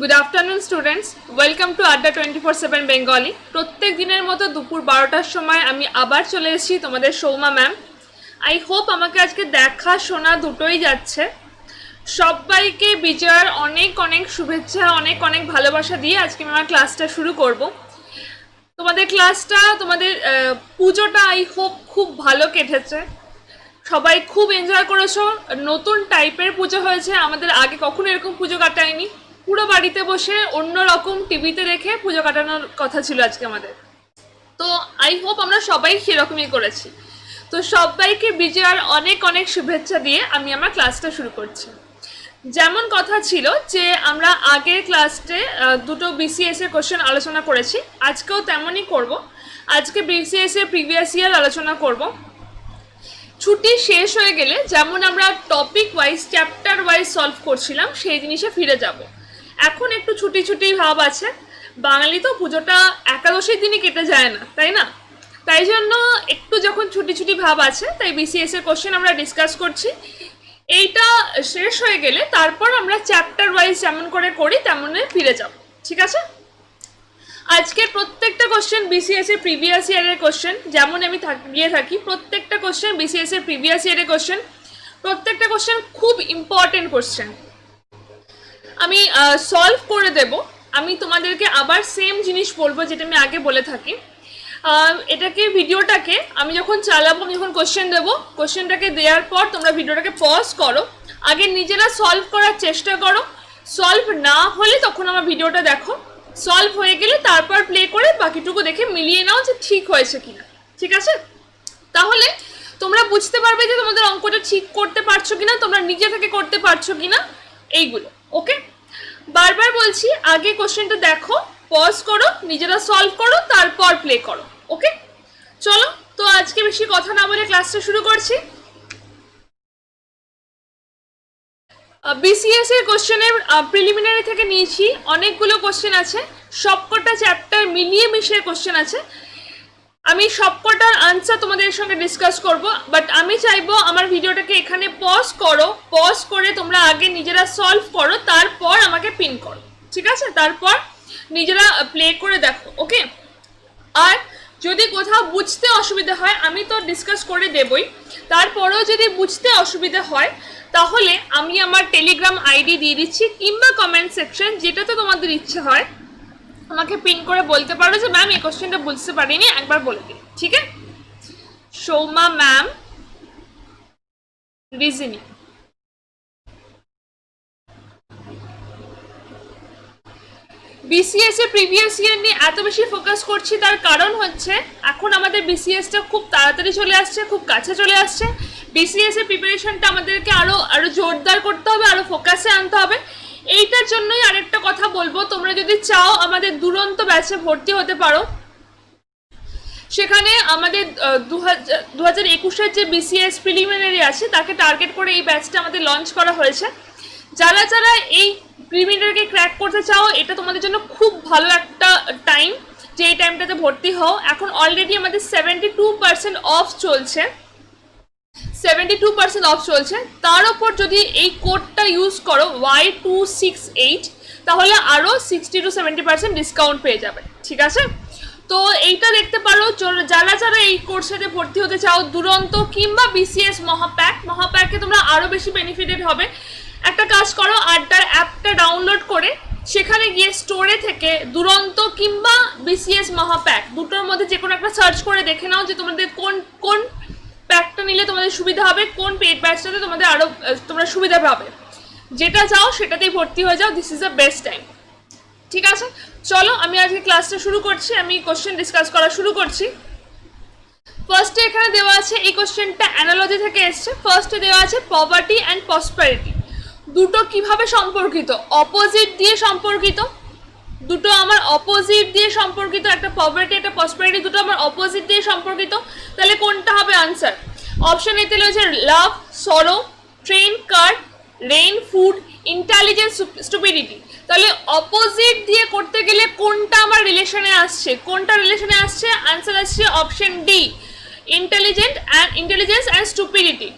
Good afternoon students, welcome to আড্ডা 24/7 Bengali. প্রত্যেক দিনের মতো দুপুর 12টার সময় আমি আবার চলে এসেছি তোমাদের সৌমা ম্যাম। আই হোপ আমাকে আজকে দেখা শোনা দুটোই যাচ্ছে। সবাইকে বিজয়ার অনেক অনেক শুভেচ্ছা, অনেক অনেক ভালোবাসা দিয়ে আজকে আমি আমার ক্লাসটা শুরু করব। তোমাদের ক্লাসটা, তোমাদের পুজোটা আই হোপ খুব ভালো কেটেছে, সবাই খুব এনজয় করেছো। নতুন টাইপের পুজো হয়েছে, আমাদের আগে কখনো এরকম পুজো কাটায়নি। পুরো বাড়িতে বসে অন্য রকম টিভিতে দেখে পুজো কাটানোর কথা ছিল আজকে আমাদের। তো আই হোপ আমরা সবাই সেরকমই করেছি। তো সবাইকে বিজয়ার অনেক অনেক শুভেচ্ছা দিয়ে আমি আমার ক্লাসটা শুরু করছি। যেমন কথা ছিল যে আমরা আগের ক্লাসে দুটো বিসিএস এর কোশ্চেন আলোচনা করেছি, আজকেও তেমনই করব। আজকে বিসিএস এর প্রিভিয়াস ইয়ার আলোচনা করব। ছুটি শেষ হয়ে গেলে যেমন আমরা topic wise, chapter wise solve করছিলাম, সেই জিনিসে ফিরে যাব। এখন একটু ছুটি ছুটি ভাব আছে, বাঙালি তো পুজোটা একাদশীর দিনই কেটে যায় না, তাই না? তাই জন্য একটু যখন ছুটি ছুটি ভাব আছে, তাই বিসিএস এর কোশ্চেন আমরা ডিসকাস করছি। এইটা শেষ হয়ে গেলে তারপর আমরা চ্যাপ্টার ওয়াইজ যেমন করে করি তেমনই ফিরে যাব, ঠিক আছে? আজকের প্রত্যেকটা কোশ্চেন বিসিএস এর প্রিভিয়াস ইয়ারের কোশ্চেন, যেমন আমি দিয়ে থাকি প্রত্যেকটা কোশ্চেন বিসিএস এর প্রিভিয়াস ইয়ারের কোশ্চেন। প্রত্যেকটা কোশ্চেন খুব ইম্পর্টেন্ট কোশ্চেন, আমি সলভ করে দেব। আমি তোমাদেরকে আবার সেম জিনিস বলবো যেটা আমি আগে বলে থাকি। এটাকে, ভিডিওটাকে আমি যখন চালাবো, আমি যখন কোশ্চেন দেবো, কোশ্চেনটাকে দেওয়ার পর তোমরা ভিডিওটাকে পজ করো, আগে নিজেরা সলভ করার চেষ্টা করো। সলভ না হলে তখন আমার ভিডিওটা দেখো, সলভ হয়ে গেলে তারপর প্লে করে বাকিটুকু দেখে মিলিয়ে নাও যে ঠিক হয়েছে কিনা, ঠিক আছে? তাহলে তোমরা বুঝতে পারবে যে তোমাদের অঙ্কটা ঠিক করতে পারছো কিনা, তোমরা নিজে থেকে করতে পারছো কিনা, এইগুলো। ওকে, বারবার বলছি, আগে কোশ্চেনটা দেখো, পজ করো, নিজেরা সলভ করো, তারপর প্লে করো। ওকে, চলো তো আজকে বেশি কথা না বলে ক্লাসটা শুরু করছি। বিসিএস এর কোশ্চেনের প্রিলিমিনারি থেকে নিয়েছি, অনেকগুলো কোশ্চেন আছে, সবকটা চ্যাপ্টার মিলিয়ে মিশিয়ে কোশ্চেন আছে। আমি সবকটার আনসার তোমাদের সঙ্গে ডিসকাস করব, বাট আমি চাইবো আমার ভিডিওটাকে এখানে পজ করো, পজ করে তোমরা আগে নিজেরা সলভ করো, তারপর আমাকে পিন করো, ঠিক আছে? তারপর নিজেরা প্লে করে দেখো। ওকে, আর যদি কোথাও বুঝতে অসুবিধা হয়, আমি তো ডিসকাস করে দেবই, তারপরেও যদি বুঝতে অসুবিধা হয় তাহলে আমি আমার টেলিগ্রাম আইডি দিয়ে দিচ্ছি, কিংবা কমেন্ট সেকশন, যেটাতে তোমাদের ইচ্ছে হয় আমাকে পিন করে বলতে পারো যে ম্যাম এই কোশ্চেনটা বুঝতে পারিনি, একবার বলে দিন, ঠিক আছে? Souma ma'am reasoning. বিসিএস এর প্রিভিয়াস ইয়ার নিয়ে এত বেশি ফোকাস করছি, তার কারণ হচ্ছে এখন আমাদের বিসিএসটা খুব তাড়াতাড়ি চলে আসছে, খুব কাছে চলে আসছে। বিসিএস এর প্রিপারেশনটা আমাদেরকে আরো জোরদার করতে হবে, আরো ফোকাসে আনতে হবে। এইটার জন্যই আরেকটা কথা বলবো, তোমরা যদি চাও আমাদের দুরন্ত ব্যাচে ভর্তি হতে পারো। সেখানে আমাদের 2021-এর যে বিসিএস প্রিলিমিনারি আছে, তাকে টার্গেট করে এই ব্যাচটা আমাদের লঞ্চ করা হয়েছে। যারা যারা এই প্রিলিমিনারিকে ক্র্যাক করতে চাও, এটা তোমাদের জন্য খুব ভালো একটা টাইম, যে এই টাইমটাতে ভর্তি হও। এখন অলরেডি আমাদের 72% অফ চলছে, 72% অফ চলছে। তার ওপর যদি এই কোডটা ইউজ করো Y268, তাহলে আরও 60 to 70% ডিসকাউন্ট পেয়ে যাবে, ঠিক আছে? তো এইটা দেখতে পারো, যারা যারা এই কোর্সেতে ভর্তি হতে চাও, দুরন্ত কিংবা বিসিএস মহাপ্যাকে তোমরা আরও বেশি বেনিফিটেড হবে। একটা কাজ করো, আড্ডার অ্যাপটা ডাউনলোড করে সেখানে গিয়ে স্টোরে থেকে দুরন্ত কিংবা বিসিএস মহাপ্যাক দুটোর মধ্যে যে কোনো একটা সার্চ করে দেখে নাও যে তোমাদের কোন কোন প্যাকটা নিলে তোমাদের সুবিধা হবে, কোন পেড ব্যাচটাতে তোমাদের আরও তোমরা সুবিধা পাবে। যেটা চাও সেটাতেই ভর্তি হয়ে যাও, this is the best time, ঠিক আছে? চলো আমি আজকে ক্লাসটা শুরু করছি, আমি কোশ্চেন ডিসকাস করা শুরু করছি। ফার্স্টে এখানে দেওয়া আছে, এই কোশ্চেনটা অ্যানালজি থেকে এসছে। ফার্স্টে দেওয়া আছে পভার্টি অ্যান্ড প্রসপারিটি, দুটো কিভাবে সম্পর্কিত, অপোজিট দিয়ে সম্পর্কিত, দুটো আমার অপোজিট দিয়ে সম্পর্কিত, একটা পভার্টি একটা প্রসপারিটি, দুটো আমার অপোজিট দিয়ে সম্পর্কিত। তাহলে কোনটা হবে আনসার? অপশন এতে রয়েছে লাভ, সরো, ট্রেন, কার, রেইন, ফুড, ইন্টেলিজেন্স, স্টুপিডিটি। তাহলে অপোজিট দিয়ে করতে গেলে কোনটা আমার রিলেশনে আসছে, কোনটা রিলেশনে আসছে? আনসার আসছে option D, intelligence and stupidity.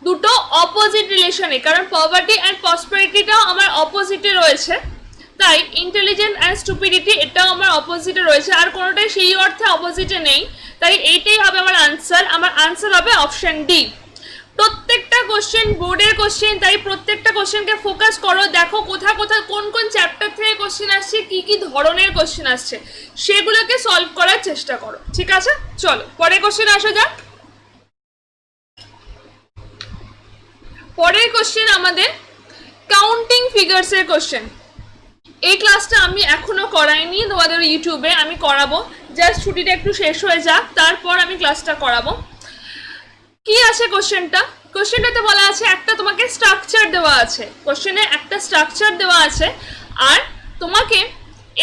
দুটো অপোজিট রিলেশনে, কারণ পভার্টি অ্যান্ড প্রসপারিটিটাও আমার অপোজিটে রয়েছে, তাই ইন্টেলিজেন্ট অ্যান্ড স্টুপিডিটি এটাও আমার অপোজিটে রয়েছে, আর কোনোটাই সেই অর্থে অপোজিটে নেই, তাই এইটাই হবে আমার আনসার। আমার আনসার হবে অপশন ডি। প্রত্যেকটা কোশ্চেন বোর্ডের কোশ্চেন, তাই প্রত্যেকটা কোশ্চেনকে ফোকাস করো, দেখো কোথা কোথা কোন কোন চ্যাপ্টার থেকে কোশ্চেন আসছে, কি কি ধরনের কোশ্চেন আসছে, সেগুলোকে সলভ করার চেষ্টা করো। ঠিক আছে, চলো পরের কোশ্চেন আসা যাক। পরের কোশ্চেন আমাদের কাউন্টিং ফিগার্স এর কোশ্চেন। এই ক্লাসটা আমি এখনো করাইনি তোমাদের ইউটিউবে, আমি করাবো, জাস্ট ছুটিটা একটু শেষ হয়ে যাক, তারপর আমি ক্লাসটা করাবো। কি আছে কোশ্চেনটা? কোশ্চেনটাতে বলা আছে একটা তোমাকে স্ট্রাকচার দেওয়া আছে, কোশ্চেনে একটা স্ট্রাকচার দেওয়া আছে, আর তোমাকে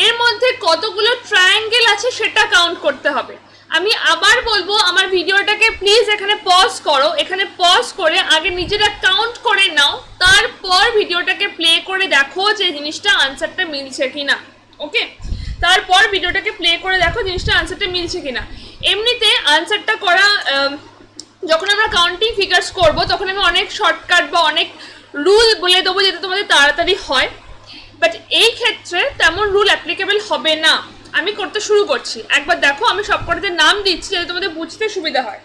এর মধ্যে কতগুলো ট্রায়াঙ্গেল আছে সেটা কাউন্ট করতে হবে। আমি আবার বলবো, আমার ভিডিওটাকে প্লিজ এখানে পজ করো, এখানে পজ করে আগে নিজেরা কাউন্ট করে নাও, তারপর ভিডিওটাকে প্লে করে দেখো যে জিনিসটা আনসারটা মিলছে কিনা। ওকে, তারপর ভিডিওটাকে প্লে করে দেখো জিনিসটা আনসারটা মিলছে কিনা। এমনিতে আনসারটা করা, যখন আমরা কাউন্টিং ফিগার্স করব তখন আমি অনেক শর্টকাট বা অনেক রুল বলে দেবো যাতে তোমাদের তাড়াতাড়ি হয়, বাট এই ক্ষেত্রে তেমন রুল অ্যাপ্লিকেবল হবে না। আমি করতে শুরু করছি, একবার দেখো, আমি সবকটাতে নাম দিচ্ছি যাতে তোমাদের বুঝতে সুবিধা হয়।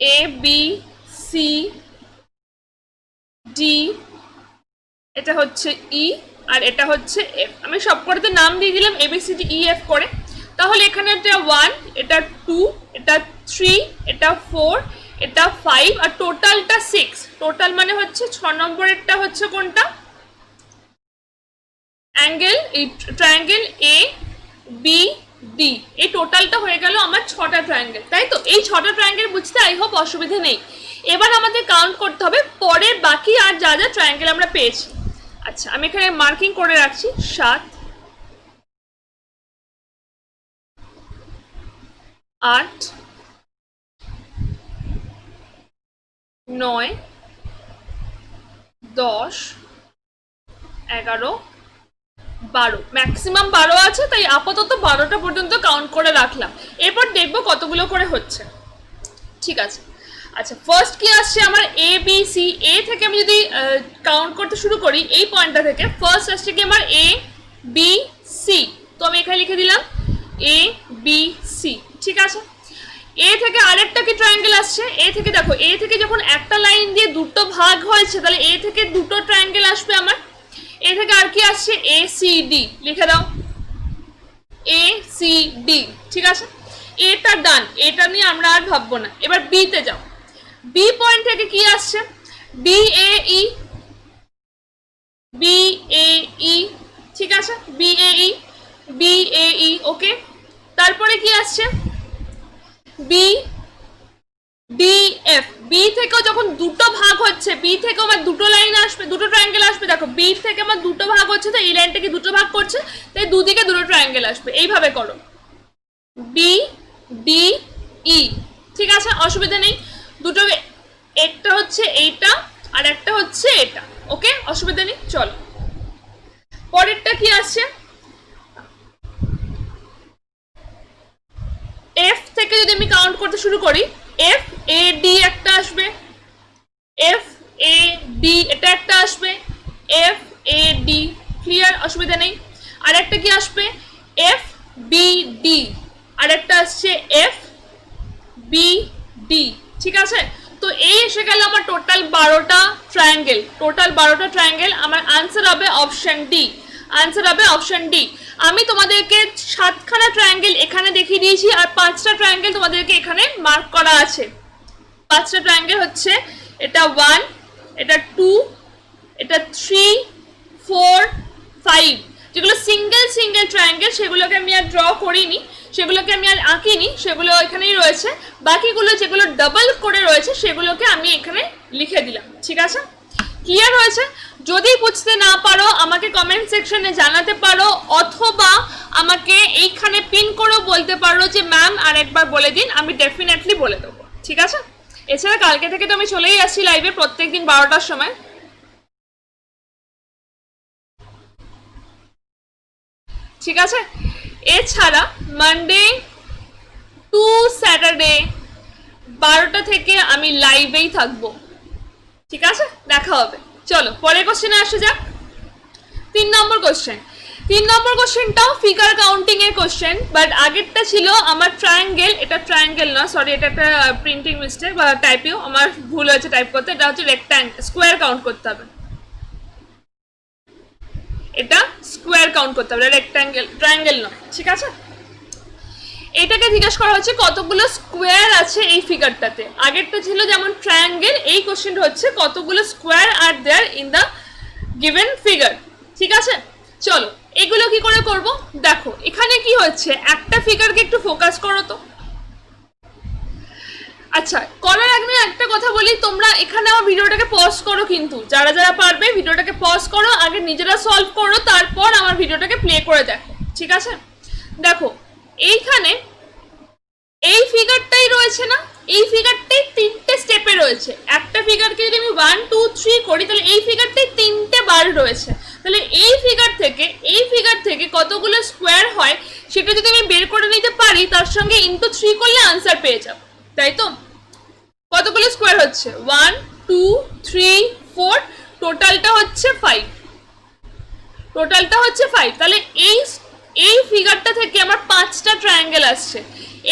এ বি সি ডি, এটা হচ্ছে ই, আর এটা হচ্ছে এফ। আমি সবকটাতে নাম দিয়ে দিলাম A B C D E F করে। তাহলে এখানে এটা 1, এটা 2, এটা 3, এটা 4, এটা 5, আর টোটালটা 6। টোটাল মানে হচ্ছে 6 নম্বরেরটা হচ্ছে কোনটা? অ্যাঙ্গেল, এই ট্রায়াঙ্গেল এ বি ডি, এই টোটালটা হয়ে গেল আমার 6টা ট্রায়াঙ্গেল, তাই তো? এই 6টা ট্রায়াঙ্গেল বুঝতে আই হোপ অসুবিধা নেই। এবার আমাদের কাউন্ট করতে হবে পরের বাকি আর যা যা ট্রায়াঙ্গেল আমরা পেয়েছি। আচ্ছা, আমি এখানে মার্কিং করে রাখছি 7, 8, 9, 10, 11, 12, ম্যাক্সিমাম 12 আছে, তাই আপাতত 12টা পর্যন্ত কাউন্ট করে রাখলাম। এরপর দেখবো কতগুলো করে হচ্ছে। ঠিক আছে, আচ্ছা ফার্স্ট কি আসছে আমার এ বি সি। এ থেকে আমি যদি কাউন্ট করতে শুরু করি এই পয়েন্টটা থেকে, ফার্স্ট আসছে কি আমার এ বি সি, তো আমি এখানে লিখে দিলাম এ বি সি। ঠিক আছে, এ থেকে আরেকটা কি ট্রায়াঙ্গেল আসছে? এ থেকে দেখো, এ থেকে যখন একটা লাইন দিয়ে দুটো ভাগ হয়েছে তাহলে এ থেকে দুটো ট্রায়াঙ্গেল আসবে আমার। এ থেকে আর কি আসছে? এ সি ডি, লিখে দাও এ সি ডি। ঠিক আছে, এটা ডান, এটা নিয়ে আমরা আর ভাববো না। এবার বি তে যাও, বি পয়েন্ট থেকে কি আসছে? B A E, B A ই। ঠিক আছে, B A E, B A ই। ওকে, তারপরে কি আসছে? B D F. বি থেকেও যখন দুটো ভাগ হচ্ছে, বি থেকে আমার দুটো লাইন আসবে, দুটো ট্রায়াঙ্গেল আসবে। দেখো, বি থেকে আমার দুটো ভাগ হচ্ছে, তো এই লাইনটাকে দুটো ভাগ করছে, তাই দুদিকে দুটো ট্রায়াঙ্গেল আসবে। এইভাবে করো, বি ডি ই। ঠিক আছে, অসুবিধা নেই। দুটো, একটা হচ্ছে এইটা আর একটা হচ্ছে এটা। ওকে, অসুবিধা নেই। চলো পরেরটা কি আসছে? এফ থেকে যদি আমি কাউন্ট করতে শুরু করি, এফ এ ডি একটা আসবে, এফ এ ডি এটা একটা আসবে, এফ এ ডি। ক্লিয়ার, অসুবিধা নেই। আর একটা কি আসবে? এফ বি ডি, আর একটা আসছে এফ বি ডি। ঠিক আছে, তো এই এসে গেল আমার টোটাল 12টা ট্রায়াঙ্গেল। টোটাল 12টা ট্রায়াঙ্গেল, আমার আনসার হবে অপশন ডি। আনসার হবে অপশন ডি। আমি তোমাদেরকে 7খানা ট্রায়াঙ্গেল এখানে দেখিয়ে দিয়েছি, আর 5টা ট্রায়াঙ্গেল তোমাদেরকে এখানে মার্ক করা আছে। 5টা ট্রায়াঙ্গেল হচ্ছে এটা 1, এটা 2, এটা 3, 4, 5। যেগুলো সিঙ্গেল সিঙ্গেল ট্রায়াঙ্গেল সেগুলোকে আমি আর ড্র করিনি, সেগুলোকে আমি আর আঁকিনি, সেগুলো এখানেই রয়েছে। বাকিগুলো যেগুলো ডাবল করে রয়েছে সেগুলোকে আমি এখানে লিখে দিলাম। ঠিক আছে, ক্লিয়ার হয়েছে? যদি বুঝতে না পারো আমাকে কমেন্ট সেকশনে জানাতে পারো, অথবা আমাকে এইখানে পিন করেও বলতে পারো যে ম্যাম আর একবার বলে দিন, আমি ডেফিনেটলি বলে দেবো। ঠিক আছে, এছাড়া কালকে থেকে তো আমি চলেই আসছি লাইভে প্রত্যেকদিন 12টার সময়। ঠিক আছে, এছাড়া মানডে টু স্যাটারডে 12টা থেকে আমি লাইভেই থাকবো। ঠিক আছে, দেখা হবে। চলো পরের কোশ্চেনে আসা যাক। 3 নম্বর কোশ্চেনটাও ফিগার কাউন্টিং এর কোশ্চেন, বাট আগেরটা ছিল আমার ট্রায়াঙ্গেল, এটা ট্রায়াঙ্গেল না, সরি এটা একটা প্রিন্টিং মিস্টেক বা টাইপেও আমার ভুল হয়েছে টাইপ করতে, এটা হচ্ছে রেক্ট্যাঙ্গেল, স্কোয়ার কাউন্ট করতে হবে, এটা স্কোয়ার কাউন্ট করতে হবে, রেক্ট্যাঙ্গেল, ট্রায়াঙ্গেল নয়, ঠিক আছে। এটাকে জিজ্ঞাসা করা হচ্ছে কতগুলো স্কোয়ার আছে এই ফিগারটাতে। আগেরটা ছিল যেমন ট্রায়াঙ্গেল, এই কোশ্চেনটা হচ্ছে কতগুলো square are there in the given figure, ঠিক আছে। চলো এগুলো কি করে করব, দেখো এখানে কি হচ্ছে, একটা ফিগারকে একটু ফোকাস করো তো। আচ্ছা করার আগে একটা কথা বলি, তোমরা এখানে আমার ভিডিওটাকে পজ করো, কিন্তু যারা যারা পারবে ভিডিওটাকে পজ করো, আগে নিজেরা সলভ করো, তারপর আমার ভিডিওটাকে প্লে করে দেখো, ঠিক আছে। দেখো এইখানে এই ফিগারটাই রয়েছে না, এই ফিগারটাই 3টে স্টেপে রয়েছে। একটা ফিগারকে যদি আমি 1 2 3 করি, তাহলে এই ফিগারটাই 3টে বার রয়েছে। তাহলে এই ফিগার থেকে কতগুলো স্কোয়ার হয় সেটা যদি আমি বের করে নিতে পারি, তার সঙ্গে ইনটু 3 করলে আনসার পেয়ে যাব, তাই তো। কতগুলো স্কোয়ার হচ্ছে 1 2 3 4, টোটালটা হচ্ছে 5, তাহলে এই ফিগারটা থেকে আমার 5টা ট্রায়াঙ্গেল আসছে,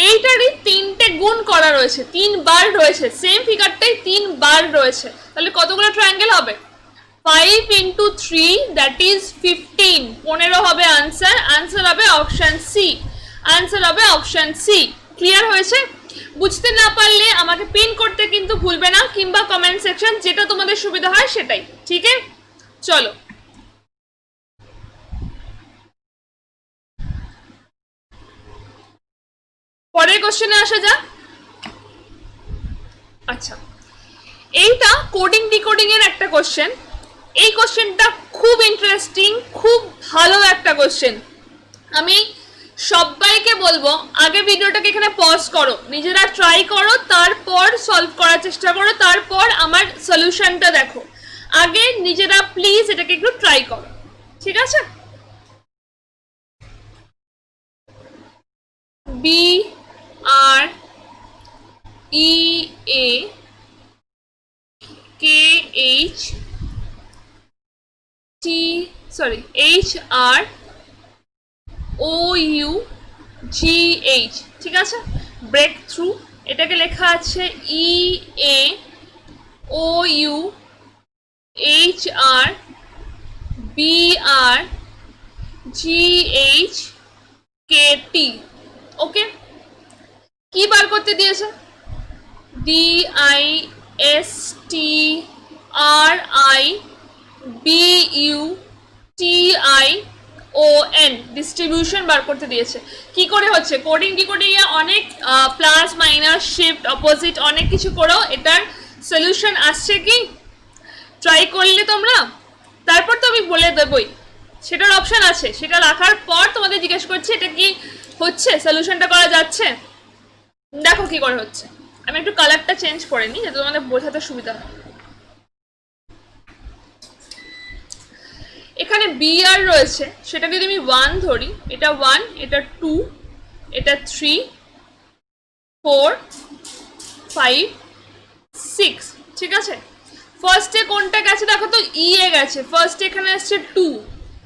এইটারই 3টে গুণ করা রয়েছে, 3 বার রয়েছে, সেম ফিগারটাই 3 বার রয়েছে, তাহলে কতগুলো ট্রায়াঙ্গেল হবে 5 into 3 that is 15, 15 হবে আনসার, আনসার হবে অপশন সি, ক্লিয়ার হয়েছে। বুঝতে না পারলে আমাকে পিন করতে কিন্তু ভুলবে না, কিংবা কমেন্ট সেকশন, যেটা তোমাদের সুবিধা হয় সেটাই, ঠিক আছে। চলো পরের কোশ্চেনে আসা যাক। আচ্ছা এইটা কোডিং ডিকোডিং এর একটা কোশ্চেন, এই কোশ্চেনটা খুব ইন্টারেস্টিং, খুব ভালো একটা কোশ্চেন। আমি সবাইকে বলবো আগে ভিডিওটাকে এখানে পজ করো, নিজেরা ট্রাই করো, তারপর সলভ করার চেষ্টা করো, তারপর আমার সলিউশনটা দেখো, আগে নিজেরা প্লিজ এটাকে একটু ট্রাই করো, ঠিক আছে। B R E A K H T sorry H R O U G H, ঠিক আছে। ব্রেক থ্রু, এটাকে লেখা আছে E A O U H R B R G H K T, okay. কি বার করতে দিয়েছে, D I S T R I B U T I O N, distribution বার করতে দিয়েছে। কি করে হচ্ছে, কোডিং ডিকোডিং এ অনেক প্লাস মাইনাস শিফট অপোজিট অনেক কিছু করেও এটার সলিউশন আসছে, কি ট্রাই করলে তোমরা, তারপর তো আমি বলে দেবই, সেটার অপশন আছে, সেটা রাখার পর তোমাদের জিজ্ঞেস করছি এটা কি হচ্ছে, সলিউশনটা করা যাচ্ছে, দেখো কি করে হচ্ছে। আমি একটু কালারটা চেঞ্জ করে নিই যাতে তোমাদের বোঝাতে সুবিধা হয়। এখানে বি আর রয়েছে, সেটাকে যদি আমি 1 ধরি, এটা 1, এটা 2, এটা 3 4 5 6, ঠিক আছে। ফার্স্টে কোনটা গেছে দেখো তো, ই এ গেছে, ফার্স্টে এখানে আসছে 2,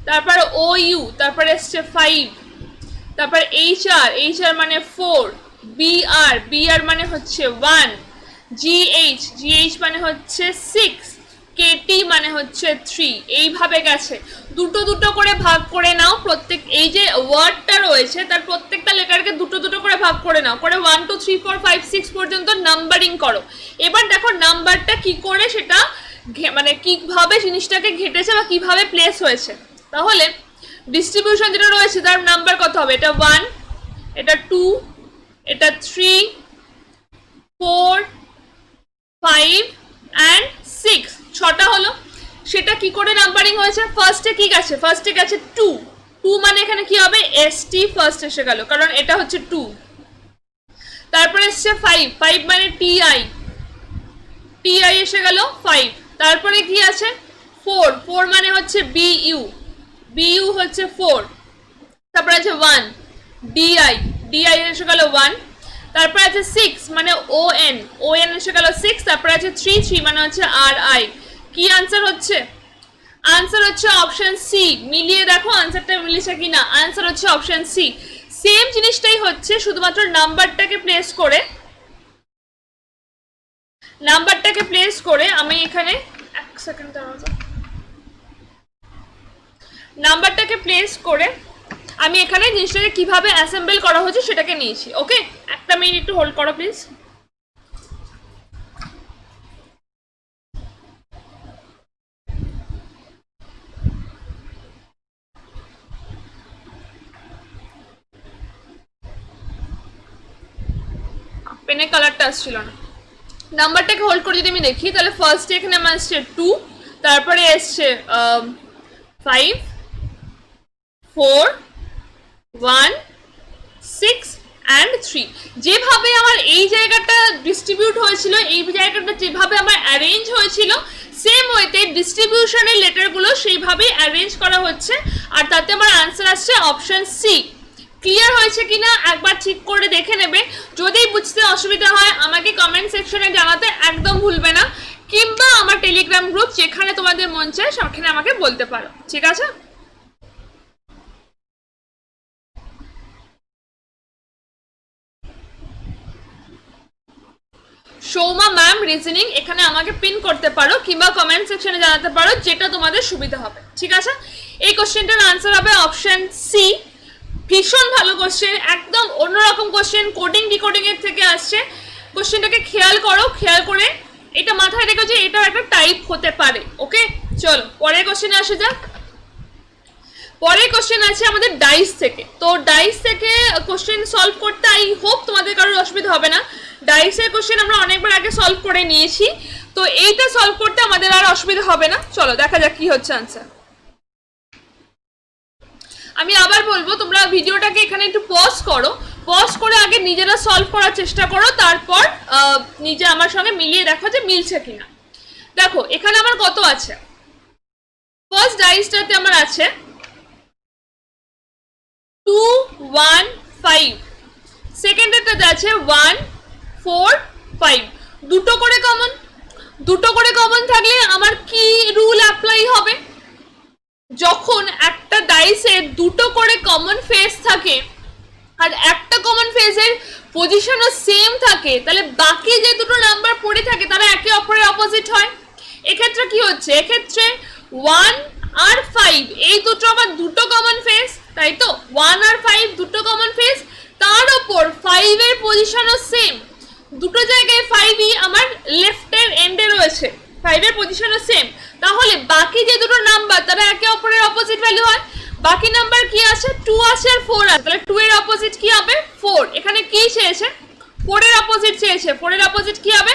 তারপর ও ইউ, তারপরে আসছে 5, তারপর এইচ আর মানে 4, বি আর মানে হচ্ছে 1, জি এইচ মানে হচ্ছে 6, কেটি মানে হচ্ছে 3, এইভাবে গেছে। দুটো দুটো করে ভাগ করে নাও, প্রত্যেক এই যে ওয়ার্ডটা রয়েছে তার প্রত্যেকটা লেটারকে দুটো দুটো করে ভাগ করে নাও, করে 1 2 3 4 5 6 পর্যন্ত নাম্বারিং করো। এবার দেখো নাম্বারটা কি করে সেটা মানে কিভাবে জিনিসটাকে ঘেটেছে বা কিভাবে প্লেস হয়েছে। তাহলে ডিস্ট্রিবিউশন যেটা রয়েছে তার নাম্বার কত হবে, এটা 1, এটা 2, এটা 3 4 5 and 6, 6টা হলো। সেটা কি করে নাম্বারিং হয়েছে, ফার্স্টে কি গেছে, ফার্স্টে গেছে 2 মানে এখানে কি হবে এস টি ফার্স্ট এসে গেল, কারণ এটা হচ্ছে 2। তারপরে এসছে 5 মানে টি আই এসে গেল 5। তারপরে কি আছে 4 মানে হচ্ছে বিইউ হচ্ছে 4। তারপরে আছে 1 ডিআই এসে গেল 1। তারপরে আছে 6 মানে ওএন এসে গেল 6। তারপরে আছে 3 মানে হচ্ছে আর আই, কি আনসার হচ্ছে? আনসার হচ্ছে অপশন সি। মিলিয়ে দেখো আনসারটা মিলেছে কিনা। আনসার হচ্ছে অপশন সি। সেম জিনিসটাই হচ্ছে, শুধুমাত্র নাম্বারটাকে প্লেস করে আমি এখানে এক সেকেন্ড দাঁড়াও, নাম্বারটাকে প্লেস করে আমি এখানে জিনিসটাকে কিভাবে অ্যাসেম্বল করা হচ্ছে সেটাকে নিয়েছি। ওকে, একটা মিনিট একটু হোল্ড করো প্লিজ। পেনের কালারটা আসছিল না। নাম্বারটাকে হোল্ড করে যদি আমি দেখি, তাহলে ফার্স্টে এখানে আমার আসছে 2, তারপরে এসছে 5, 4, 1, 6 অ্যান্ড 3। যেভাবে আমার এই জায়গাটা ডিস্ট্রিবিউট হয়েছিল, এই জায়গাটা যেভাবে আমার অ্যারেঞ্জ হয়েছিল, সেম ওয়েতে ডিস্ট্রিবিউশনের লেটারগুলো সেইভাবেই অ্যারেঞ্জ করা হচ্ছে, আর তাতে আমার আনসার আসছে অপশন সি। ক্লিয়ার হয়েছে কিনা একবার ঠিক করে দেখে নেবে। যদি বুঝতে অসুবিধা হয় আমাকে কমেন্ট সেকশনে জানাতে একদম ভুলবে না, কিংবা আমার টেলিগ্রাম গ্রুপ যেখানে তোমাদের মন চায় সেখানে আমাকে বলতে পারো, ঠিক আছে? সৌমা ম্যাম রিজনিং এখানে আমাকে পিন করতে পারো, কিংবা কমেন্ট সেকশনে জানাতে পারো, যেটা তোমাদের সুবিধা হবে, ঠিক আছে? এই কোশ্চেনটার আনসার হবে অপশন সি। ভীষণ ভালো কোশ্চেন, একদম অন্যরকম কোশ্চেন, কোডিং ডিকোডিং এর থেকে আসছে। কোশ্চেনটাকে খেয়াল করো, খেয়াল করে এটা মাথায় রেখো যে এটা একটা টাইপ হতে পারে। ওকে, চলো পরের কোশ্চেনে আসে যাক। পরের কোশ্চেন আছে আমাদের ডাইস থেকে। তো ডাইস থেকে কোশ্চেন সলভ করতে আই হোপ তোমাদের কারোর অসুবিধা হবে না। ডাইসের কোশ্চেন আমরা অনেকবার আগে সলভ করে নিয়েছি, তো এইটা সলভ করতে আমাদের আর অসুবিধা হবে না। চলো দেখা যাক কি হচ্ছে আনসার। আমি আবার বলবো, তোমরা ভিডিওটাকে এখানে একটু পজ করো, পজ করে আগে নিজেরা সলভ করার চেষ্টা করো, তারপর নিজে আমার সঙ্গে মিলিয়ে দেখো যে মিলছে কিনা। দেখো এখানে আমার কত আছে। ফার্স্ট ডাইসটাতে আমার আছে 2, 1, 5। সেকেন্ডটাতে আছে 1, 4, 5। দুটো করে কমন থাকলে আমার কি রুল অ্যাপ্লাই হবে? যখন একটা ডাইসে দুটো করে কমন ফেস থাকে আর একটা কমন ফেজের পজিশনও সেম থাকে, তাহলে বাকি যে দুটো নাম্বার পড়ে থাকে তারা একে অপরের অপোজিট হয়। এক্ষেত্রে কি হচ্ছে? এক্ষেত্রে 1 আর 5 এই দুটো আমার দুটো কমন ফেস, তাই তো? 1 আর 5 দুটো কমন ফেস, তার উপর 5 এর পজিশনও সেম। দুটো জায়গায় 5ই আমার লেফটের এন্ডে রয়েছে, 5 এর পজিশনও সেম। তাহলে বাকি যে দুটো নাম্বার তারা একে অপরের অপোজিট ভ্যালু হয়। বাকি নাম্বার কি আছে? 2 আছে আর 4 আছে, তাহলে 2 এর অপোজিট কি হবে? 4। এখানে কি চেয়েছে? 4 এর অপোজিট চেয়েছে। 4 এর অপোজিট কি হবে?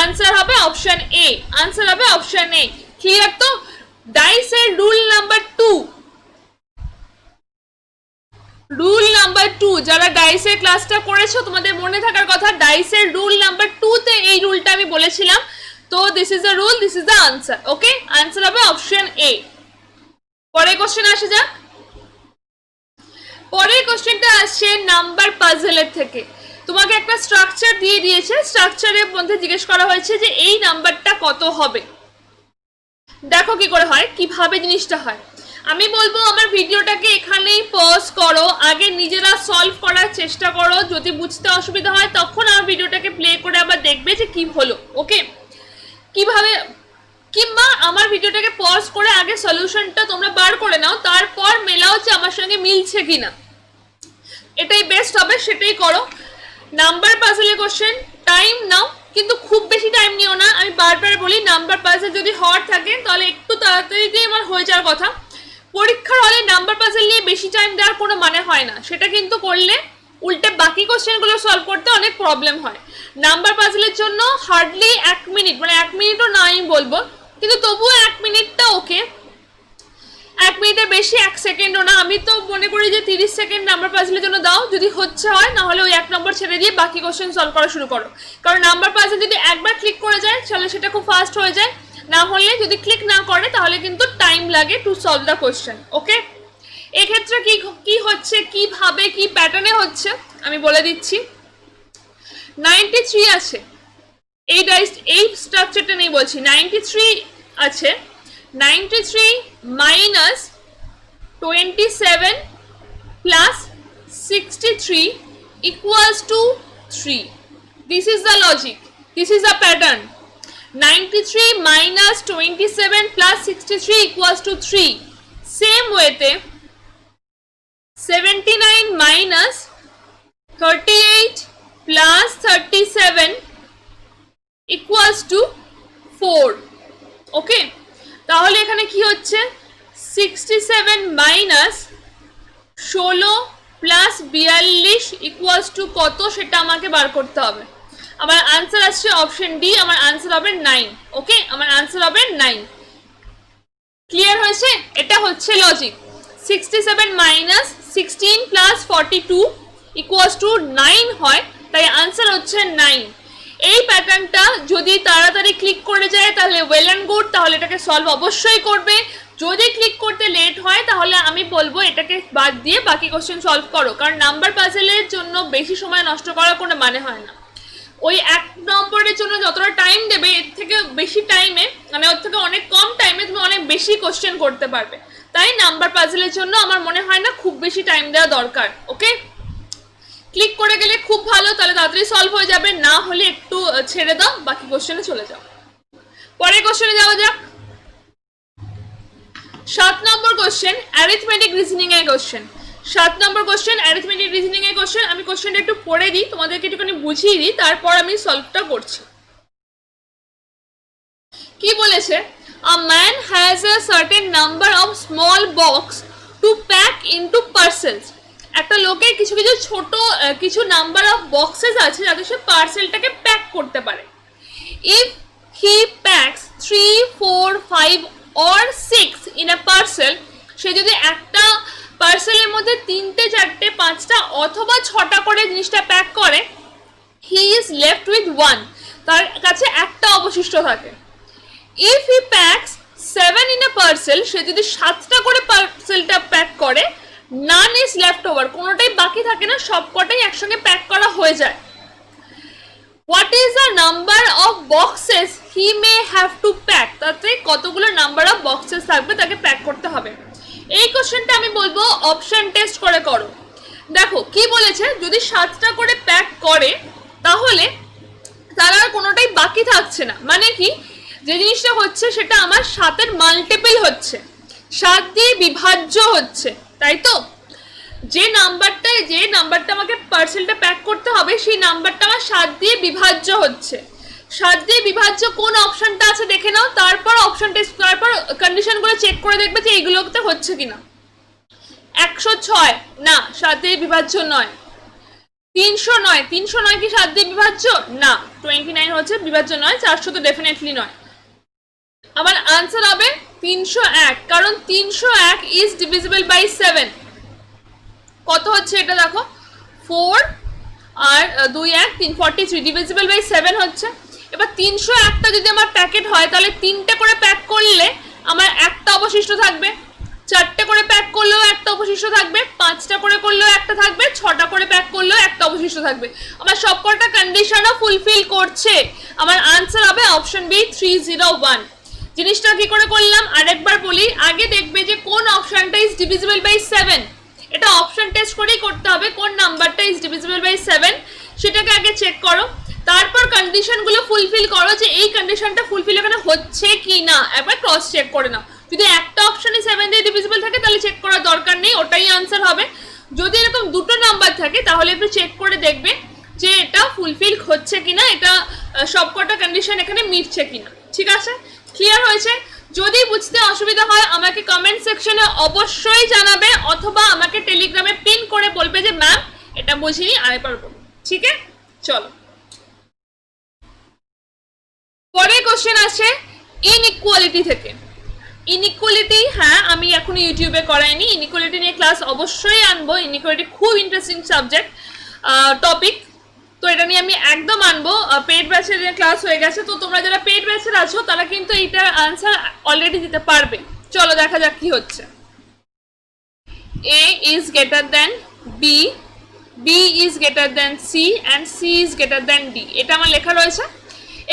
আনসার হবে অপশন এ। আনসার হবে অপশন এ। ক্লিয়ার তো? ডাইসের রুল নাম্বার 2, রুল নাম্বার 2, যারা ডাইসের ক্লাসটা করেছো তোমাদের মনে থাকার কথা, ডাইসের রুল নাম্বার 2 তে এই রুলটা আমি বলেছিলাম। তো this is the rule, this is the answer. Okay, answer হবে অপশন এ। পরের কোশ্চেন আসে যাক। পরের কোশ্চেনটা আসছে নাম্বার পাজেলের থেকে। তোমাকে একটা স্ট্রাকচার দিয়ে দিয়েছে, স্ট্রাকচারের মধ্যে জিজ্ঞেস করা হয়েছে যে এই নাম্বারটা কত হবে। দেখো কি করে হয়, কিভাবে জিনিসটা হয়। আমি বলবো আমার ভিডিওটাকে এখানেই পজ করো, আগে নিজেরা সলভ করার চেষ্টা করো। যদি বুঝতে অসুবিধা হয় তখন আমার ভিডিওটাকে প্লে করে আবার দেখবে যে কি হলো। ওকে, কিভাবে, কিংবা আমার ভিডিওটাকে পজ করে আগে সলিউশনটা তোমরা বার করে নাও, তারপর মেলাও যে আমার সঙ্গে মিলছে কিনা, এটাই বেস্ট হবে, সেটাই করো। নাম্বার পাজেলের কোশ্চেন, টাইম নাও কিন্তু খুব বেশি টাইম নিও না। আমি বারবার বলি নাম্বার পাজেল যদি হওয়ার থাকে তাহলে একটু তাড়াতাড়ি আমার হয়ে যাওয়ার কথা। পরীক্ষার হলে নাম্বার পাজেল নিয়ে বেশি টাইম দেওয়ার কোনো মানে হয় না, সেটা কিন্তু করলে উল্টে বাকি কোশ্চেনগুলো সলভ করতে অনেক প্রবলেম হয়। নাম্বার পাজেলের জন্য হার্ডলি 1 মিনিট, মানে 1 মিনিটও না আমি বলবো, কিন্তু তবুও 1 মিনিটটা ওকে। 1 মিনিটের বেশি 1 সেকেন্ডও না। আমি তো মনে করি যে 30 সেকেন্ড নাম্বার পাজেলের জন্য দাও, যদি হচ্ছে হয়, না হলে ওই 1 নম্বর ছেড়ে দিয়ে বাকি কোশ্চেন সলভ করা শুরু করো। কারণ নাম্বার পাজেল যদি একবার ক্লিক করে যায় তাহলে সেটা খুব ফাস্ট হয়ে যায়, না হলে যদি ক্লিক না করে তাহলে কিন্তু টাইম লাগে টু সলভ দ্য কোশ্চেন। ওকে, এক্ষেত্রে কি হচ্ছে, কিভাবে, কি প্যাটার্নে হচ্ছে আমি বলে দিচ্ছি। 93 আছে, এই স্ট্রাকচারটা নেই বলছি, 93 আছে 93 minus 27 plus 63 equals to 3. This is the logic. This is the pattern. 93 minus 27 plus 63 equals to 3. Same way te 79 minus 38 plus 37 equals to 4. Okay? তাহলে এখানে কি হচ্ছে 67 মাইনাস 16 প্লাস 42 ইকুয়ালস টু কত সেটা আমাকে বার করতে হবে। আমার আনসার আসছে অপশন ডি, আমার আনসার হবে 9। ওকে, আমার আনসার হবে 9। ক্লিয়ার হয়েছে? এটা হচ্ছে logic. 67 minus 16 plus 42 equals to 9 হয়, তাই আনসার হচ্ছে 9। এই প্যাটার্নটা যদি তাড়াতাড়ি ক্লিক করে যায় তাহলে ওয়েল অ্যান্ড গুড, তাহলে এটাকে সলভ অবশ্যই করবে। যদি ক্লিক করতে লেট হয় তাহলে আমি বলবো এটাকে বাদ দিয়ে বাকি কোশ্চেন সলভ করো, কারণ নাম্বার পাজেলের জন্য বেশি সময় নষ্ট করার কোনো মানে হয় না। ওই এক নম্বরের জন্য যতটা টাইম দেবে এর থেকে বেশি টাইমে, মানে ওর থেকে অনেক কম টাইমে তুমি অনেক বেশি কোশ্চেন করতে পারবে। তাই নাম্বার পাজেলের জন্য আমার মনে হয় না খুব বেশি টাইম দেওয়া দরকার। ওকে, ক্লিক করে গেলে খুব ভালো, তাহলে তাড়াতাড়ি সলভ হয়ে যাবে। না হলে একটু ছেড়ে দাও, বাকি কোশ্চেনে চলে যাও। পরের কোশ্চেনে যাওয়া যাক। 7 নম্বর কোশ্চেন অ্যারিথমেটিক রিজনিং এর কোশ্চেন। 7 নম্বর কোশ্চেন অ্যারিথমেটিক রিজনিং এর কোশ্চেন। আমি কোশ্চেনটা একটু পড়ে দিই, তোমাদেরকে একটুখানি বুঝিয়ে দিই, তারপর আমি সলভটা করছি। কি বলেছে? A man has a certain number of small box to pack into parcels. একটা লোকের কিছু কিছু ছোট কিছু নাম্বার অফ বক্সেস আছে যাতে সে পার্সেলটাকে প্যাক করতে পারে। If he packs 3, 4, 5 or 6 in a parcel, সে যদি একটা পার্সেলের মধ্যে 3টে 4টে 5টা অথবা 6টা করে জিনিসটা প্যাক করে, he is left with 1, তার কাছে একটা অবশিষ্ট থাকে। If he packs 7 in a parcel, সে যদি 7টা করে পার্সেলটা প্যাক করে, none is left over, কোনোটাই বাকি থাকে না, সবকটাই একসঙ্গে প্যাক করা হয়ে যায়। What is the number of boxes he may have to pack? তাতে কতগুলো নাম্বার অফ বক্সেস থাকবে তাকে প্যাক করতে হবে। এই কোশ্চেনটা আমি বলবো অপশন টেস্ট করে করো। দেখো কি বলেছে, যদি 7টা করে প্যাক করে তাহলে তার আর কোনোটাই বাকি থাকছে না। মানে কি, যে জিনিসটা হচ্ছে সেটা আমার 7-এর মাল্টিপল হচ্ছে, 7 দিয়ে বিভাজ্য হচ্ছে, তাই তো? যে নাম্বারটা আমাকে পার্সেলটা প্যাক করতে হবে সেই নাম্বারটা আমার 7 দিয়ে বিভাজ্য হচ্ছে। 7 দিয়ে বিভাজ্য কোন অপশনটা আছে দেখে নাও, তারপর অপশন টেস্ট, তারপর কন্ডিশনগুলো চেক করে দেখবে যে এইগুলোতে হচ্ছে কিনা। 106 না, 7 দিয়ে বিভাজ্য নয়। 309 কি 7 দিয়ে বিভাজ্য না। 29 হচ্ছে বিভাজ্য নয়। 400 তো ডেফিনেটলি নয়। আমার আনসার হবে 301, কারণ 301 ইজ ডিভিজিবল বাই 7। কত হচ্ছে এটা দেখো, 4 আর 2 1 3 43 ডিভিজিবল বাই 7 হচ্ছে। এবার 301টা যদি আমার প্যাকেট হয় তাহলে 3টে করে প্যাক করলে আমার একটা অবশিষ্ট থাকবে, 4টে করে প্যাক করলেও একটা অবশিষ্ট থাকবে, 5টা করে করলেও একটা থাকবে, 6টা করে প্যাক করলেও একটা অবশিষ্ট থাকবে। আমার সবকটা কন্ডিশনও ফুলফিল করছে। আমার আনসার হবে অপশন বি 301। জিনিসটা কি করে করলাম আরেকবার বলি। আগে দেখবে যে কোন অপশনটা ইজ ডিভিজিবল বাই 7, এটা অপশন টেস্ট করেই করতে হবে। কোন নাম্বারটা ইজ ডিভিজিবল বাই 7 সেটাকে আগে চেক করো, তারপর কন্ডিশনগুলো ফুলফিল করো যে এই কন্ডিশনটা ফুলফিল এখানে হচ্ছে কি না, একবার ক্রস চেক করে নাও। যদি একটা অপশনে 7 দিয়ে ডিভিজিবল থাকে তাহলে চেক করার দরকার নেই, ওটাই আনসার হবে। যদি এরকম দুটো নাম্বার থাকে তাহলে একটু চেক করে দেখবে যে এটা ফুলফিল হচ্ছে কিনা, এটা সবকটা কন্ডিশন এখানে মিটছে কিনা। ঠিক আছে, ক্লিয়ার হয়েছে? যদি বুঝতে অসুবিধা হয় আমাকে কমেন্ট সেকশনে অবশ্যই জানাবে, অথবা আমাকে টেলিগ্রামে পিন করে বলবে যে ম্যাম এটা বুঝিনি, আরেকবার বলুন। ঠিক আছে, চলো পরের কোশ্চেন আছে ইনইকুয়ালিটি থেকে। ইনইকুয়ালিটি, হ্যাঁ আমি এখনো ইউটিউবে করাইনি, ইনইকুয়ালিটি নিয়ে ক্লাস অবশ্যই আনবো। ইনইকুয়ালিটি খুব ইন্টারেস্টিং সাবজেক্ট, টপিক, তো এটা নিয়ে আমি একদম আনবো। পেড ব্যাচের ক্লাস হয়ে গেছে, তো তোমরা যারা পেড ব্যাচের আছো তারা কিন্তু এইটার আনসার অলরেডি দিতে পারবে। চলো দেখা যাক কি হচ্ছে। A is greater than B, B is greater than C and C is greater than D, এটা আমার লেখা রয়েছে।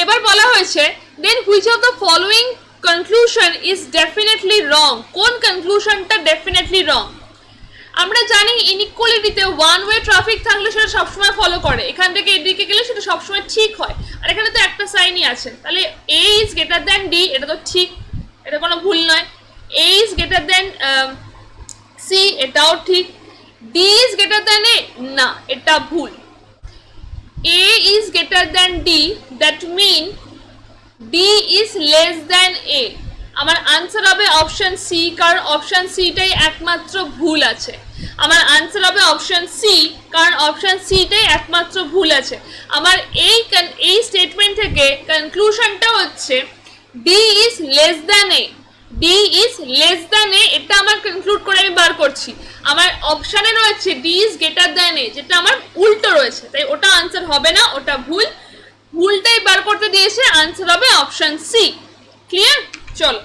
এবার বলা হয়েছে then which of the following conclusion is definitely wrong. কোন কনক্লুশনটা ডেফিনেটলি রং? আমরা জানি ইনইকুয়ালিটিতে ওয়ান ওয়ে ট্রাফিক থাকলে সেটা সবসময় ফলো করে, এখান থেকে এদিকে গেলে সেটা সবসময় ঠিক হয়। আর এখানে তো একটা সাইনই আছে, তাহলে A is greater than D, এটা তো ঠিক, এটা কোনো ভুল নয়। A is greater than C, এটাও ঠিক। D is greater than A, না এটা ভুল। A is greater than D, that mean D is less than A. আমার আনসার হবে অপশন সি, কারণ অপশন সিটাই একমাত্র ভুল আছে। আমার আনসার হবে অপশন সি, কারণ অপশন সিটাই একমাত্র ভুল আছে। আমার এই স্টেটমেন্ট থেকে কনক্লুশনটা হচ্ছে D is less than A, D is less than A, এটা আমার কনক্লুড করে আমি বার করছি। আমার অপশানে রয়েছে ডি ইজ গ্রেটার দ্যান এ, যেটা আমার উল্টো রয়েছে, তাই ওটা আনসার হবে না, ওটা ভুল। ভুলটাই বার করতে দিয়েছে, আনসার হবে অপশন সি। ক্লিয়ার? চলো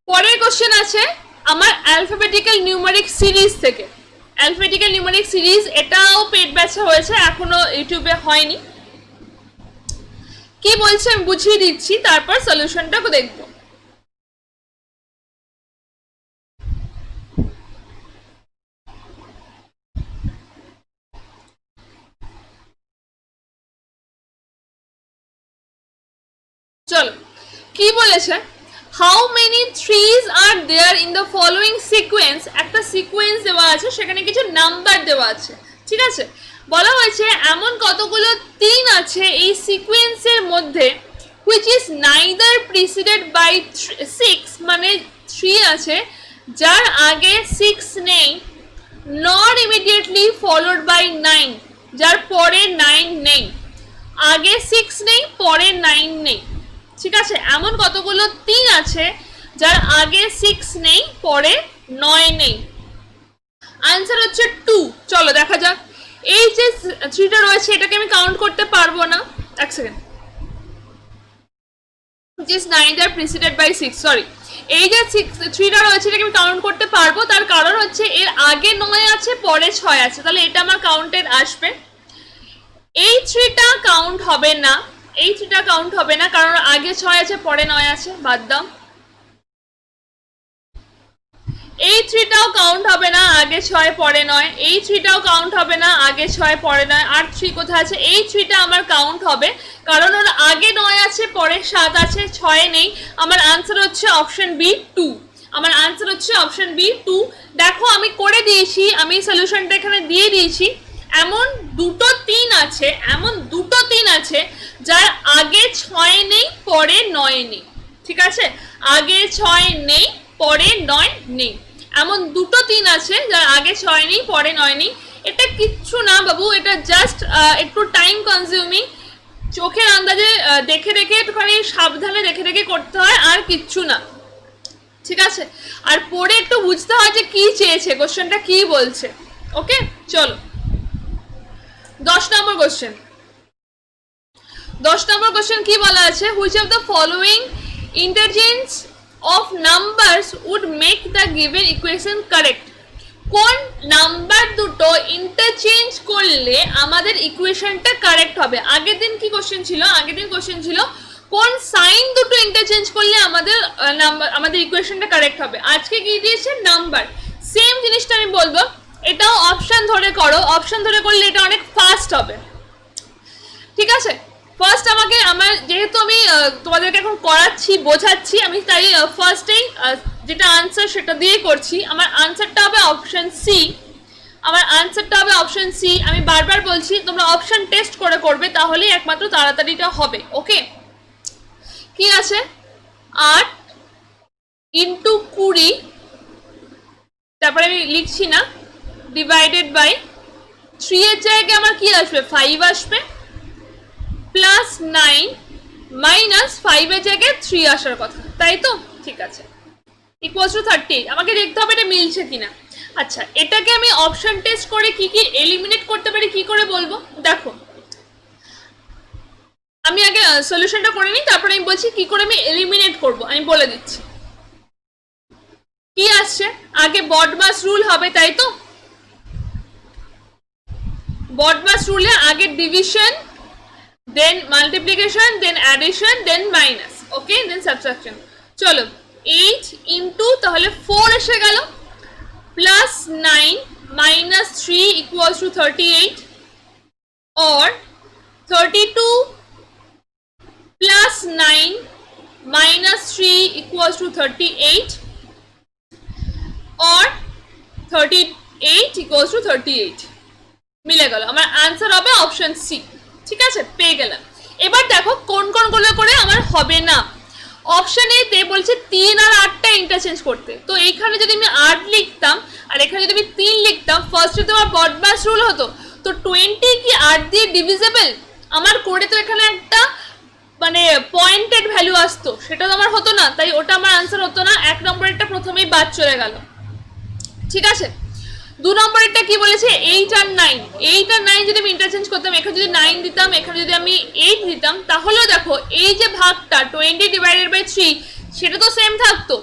পরের কোশ্চেন আছে আমার অ্যালফাবেটিক্যাল নিউমেরিক সিরিজ থেকে। অ্যালফাবেটিক্যাল নিউমেরিক সিরিজ এটাও পেট ব্যাচা হয়েছে, এখনো ইউটিউবে হয়নি। কি বলছে আমি বুঝিয়ে দিচ্ছি, তারপর সলিউশনটা দেখবো। চলো কি বলেছে, how many trees are there in the following sequence. একটা সিকোয়েন্স দেওয়া আছে, সেখানে কিছু নাম্বার দেওয়া আছে, ঠিক আছে। বলা হয়েছে এমন কতগুলো তিন আছে এই সিকোয়েন্সের মধ্যে which is neither preceded by 6, মানে 3 আছে যার আগে 6 নেই, নট ইমিডিয়েটলি ফলোড বাই 9, যার পরে 9 নেই। আগে 6 নেই, পরে 9 নেই, ঠিক আছে। এমন কতগুলো তিন আছে যার আগে 6 নেই, পরে 9 নেই। আনসার হচ্ছে 2। চলো দেখা যাক। এই যে 3টা রয়েছে এটাকে আমি কাউন্ট করতে পারবো না, এক second. which is neither preceded by 6, sorry, এই যে 3টা রয়েছে এটাকে আমি কাউন্ট করতে পারবো, তার কারণ হচ্ছে এর আগে 9 আছে, পরে 6 আছে, তাহলে এটা আমার কাউন্টেড আসবে। এই 3টা কাউন্ট হবে না, এই 3টা কাউন্ট হবে না, কারণ আগে 6 আছে, পরে 9 আছে, বাদ দাও। এই 3টাও কাউন্ট হবে না, আগে 6 পরে 9। এই 3টাও কাউন্ট হবে না, আগে 6 পরে 9। আর 3 কোথায় আছে? এই 3টা আমার কাউন্ট হবে, কারণ ওর আগে 9 আছে, পরে 7 আছে, 6 নেই। আমার আনসার হচ্ছে অপশন বি 2। আমার আনসার হচ্ছে অপশন বি 2। দেখো আমি করে দিয়েছি, আমি সলিউশনটা এখানে দিয়ে দিয়েছি। এমন দুটো তিন আছে, এমন দুটো তিন আছে যার আগে 6 নেই, পরে 9 নেই, ঠিক আছে। আগে 6 নেই, পরে 9 নেই, এমন দুটো তিন আছে যার আগে 6 নেই, পরে 9 নেই। এটা কিচ্ছু না বাবু, এটা জাস্ট একটু টাইম কনজিউমিং, চোখের আন্দাজে দেখে দেখে একটুখানি সাবধানে দেখে দেখে করতে হয়, আর কিচ্ছু না, ঠিক আছে। আর পরে একটু বুঝতে হয় যে কি চেয়েছে, কোশ্চেনটা কি বলছে। ওকে চলো 10 নম্বর কোশ্চেন। 10 নম্বর কোশ্চেন কি বলা আছে, which of the following interchange of numbers would make the given equation correct। কোন নাম্বার দুটো ইন্টারচেঞ্জ করলে আমাদের ইকুয়েশনটা কারেক্ট হবে। আগের দিন কি কোশ্চেন ছিল? আগের দিন কোশ্চেন ছিল কোন সাইন দুটো ইন্টারচেঞ্জ করলে আমাদের ইকুয়েশনটা কারেক্ট হবে। আজকে কি দিয়েছে? নাম্বার। সেম জিনিসটা আমি বলবো, এটাও অপশন ধরে করো, অপশন ধরে করলে এটা অনেক ফাস্ট হবে, ঠিক আছে। ফার্স্ট আমার যেহেতু আমি তোমাদেরকে এখন করাচ্ছি, বোঝাচ্ছি, আমি তাই ফার্স্টেই যেটা আনসার সেটা দিয়ে করছি। আমার আনসারটা হবে অপশন সি। আমার আনসারটা হবে অপশন সি। আমি বারবার বলছি তোমরা অপশন টেস্ট করে করবে, তাহলেই একমাত্র তাড়াতাড়িটা হবে। ওকে, কি আছে? 8 ইন্টু 20, তারপরে আমি লিখছি না, ডিভাইডেড বাই 3 এর জায়গায় আমার কি আসবে? 5 আসবে, প্লাস 9 মাইনাস 5 এর জায়গায় 3 আসার কথা, তাই তো? ঠিক আছে, ইকুয়ালস টু 30। আমাকে দেখতে হবে এটা মিলছে কিনা। আচ্ছা, এটাকে আমি অপশন টেস্ট করে কি কি এলিমিনেট করতে পারি কি করে বলবো। দেখো আমি আগে সলিউশনটা করে নিই, তারপরে আমি বলছি কি করে আমি এলিমিনেট করব। আমি বলে দিচ্ছি কি আসছে। আগে বডমাস রুল হবে, তাই তো? বডমাস রুলে আগে ডিভিশন দেন মাল্টিপ্লিকেশন, দেন অ্যাডিশন, দেন মাইনাস, ওকে, দেন সাবট্রাকশন। চলো 8 ইন্টু তাহলে 4 এসে গেল, plus 9 minus 3 equals to 38, or 32 plus 9 minus 3 equals to 38, or 38 equals to 38 মিলে গেল। আমার আনসার হবে অপশন সি। ঠিক আছে, পেয়ে গেলাম। এবার দেখো কোন কোনগুলো করে আমার হবে না। অপশন এ তে বলছে 3 আর 8টা ইন্টারচেঞ্জ করতে, তো এইখানে যদি আমি 8 লিখতাম আর এখানে যদি আমি 3 লিখতাম, ফার্স্টে তো আমার বডমাস রুল হতো, তো 20 কি 8 দিয়ে ডিভিজেবল আমার করে, তো এখানে একটা মানে পয়েন্টেড ভ্যালু আসতো, সেটা তো আমার হতো না, তাই ওটা আমার আনসার হতো না। 1 নম্বরেরটা প্রথমেই বাদ চলে গেল। ঠিক আছে, 2 নম্বরেরটা কি বলেছে 8 আর 9, 8 আর 9 যদি আমি ইন্টারচেঞ্জ করতাম, এখানে যদি 9 দিতাম, এখানে যদি আমি 8 দিতাম, তাহলেও দেখো এই যে ভাগটা 20 ডিভাইডেড বাই 3 সেটা তো সেম থাকতো।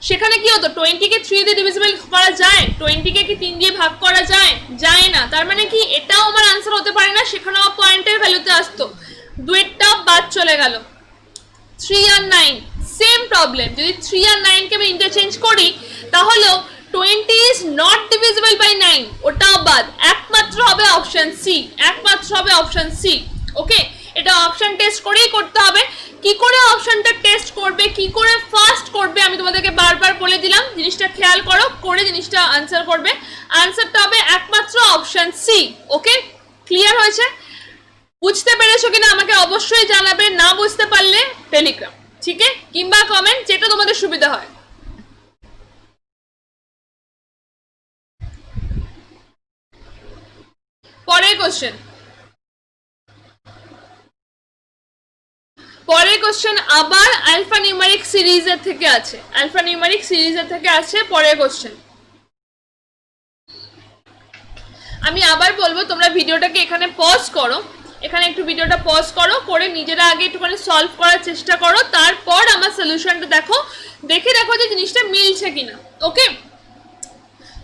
সেখানে কি হতো, 20 কে 3 দিয়ে ডিভিজিবল করা যায়, 20 কে কি 3 দিয়ে ভাগ করা যায়, যায় না। তার মানে কি এটাও আমার আনসার হতে পারে না, সেখানেও পয়েন্টের ভ্যালুতে আসতো, দুইটা বাদ চলে গেল। 3 আর 9 সেম প্রবলেম, যদি 3 আর 9 কে আমি ইন্টারচেঞ্জ করি তাহলেও 20 is not divisible by 9, ওটাও বাদ, একমাত্র হবে অপশন সি, একমাত্র হবে অপশন সি। ওকে, এটা অপশন টেস্ট করেই করতে হবে। কি করে অপশনটা টেস্ট করবে, কি করে ফার্স্ট করবে, আমি তোমাদেরকে বারবার বলে দিলাম, জিনিসটা খেয়াল করো, করে জিনিসটা আনসার করবে। আনসারটা হবে একমাত্র অপশন সি। ওকে, ক্লিয়ার হয়েছে? বুঝতে পেরেছো কিনা আমাকে অবশ্যই জানাবে, না বুঝতে পারলে টেলিগ্রাম, ঠিক আছে, কিংবা কমেন্ট, যেটা তোমাদের সুবিধা হয়। পরের কোশ্চেন, পরের কোশ্চেন আবার আলফা নিউমেরিক সিরিজের থেকে আছে, আলফা নিউমেরিক সিরিজের থেকে আছে পরের কোশ্চেন। আমি আবার বলবো তোমরা ভিডিওটাকে এখানে পজ করো, এখানে একটু ভিডিওটা পজ করো, করে নিজেরা আগে একটুখানি সলভ করার চেষ্টা করো, তারপর আমার সলিউশনটা দেখো, দেখে দেখো যে জিনিসটা মিলছে কিনা। ওকে,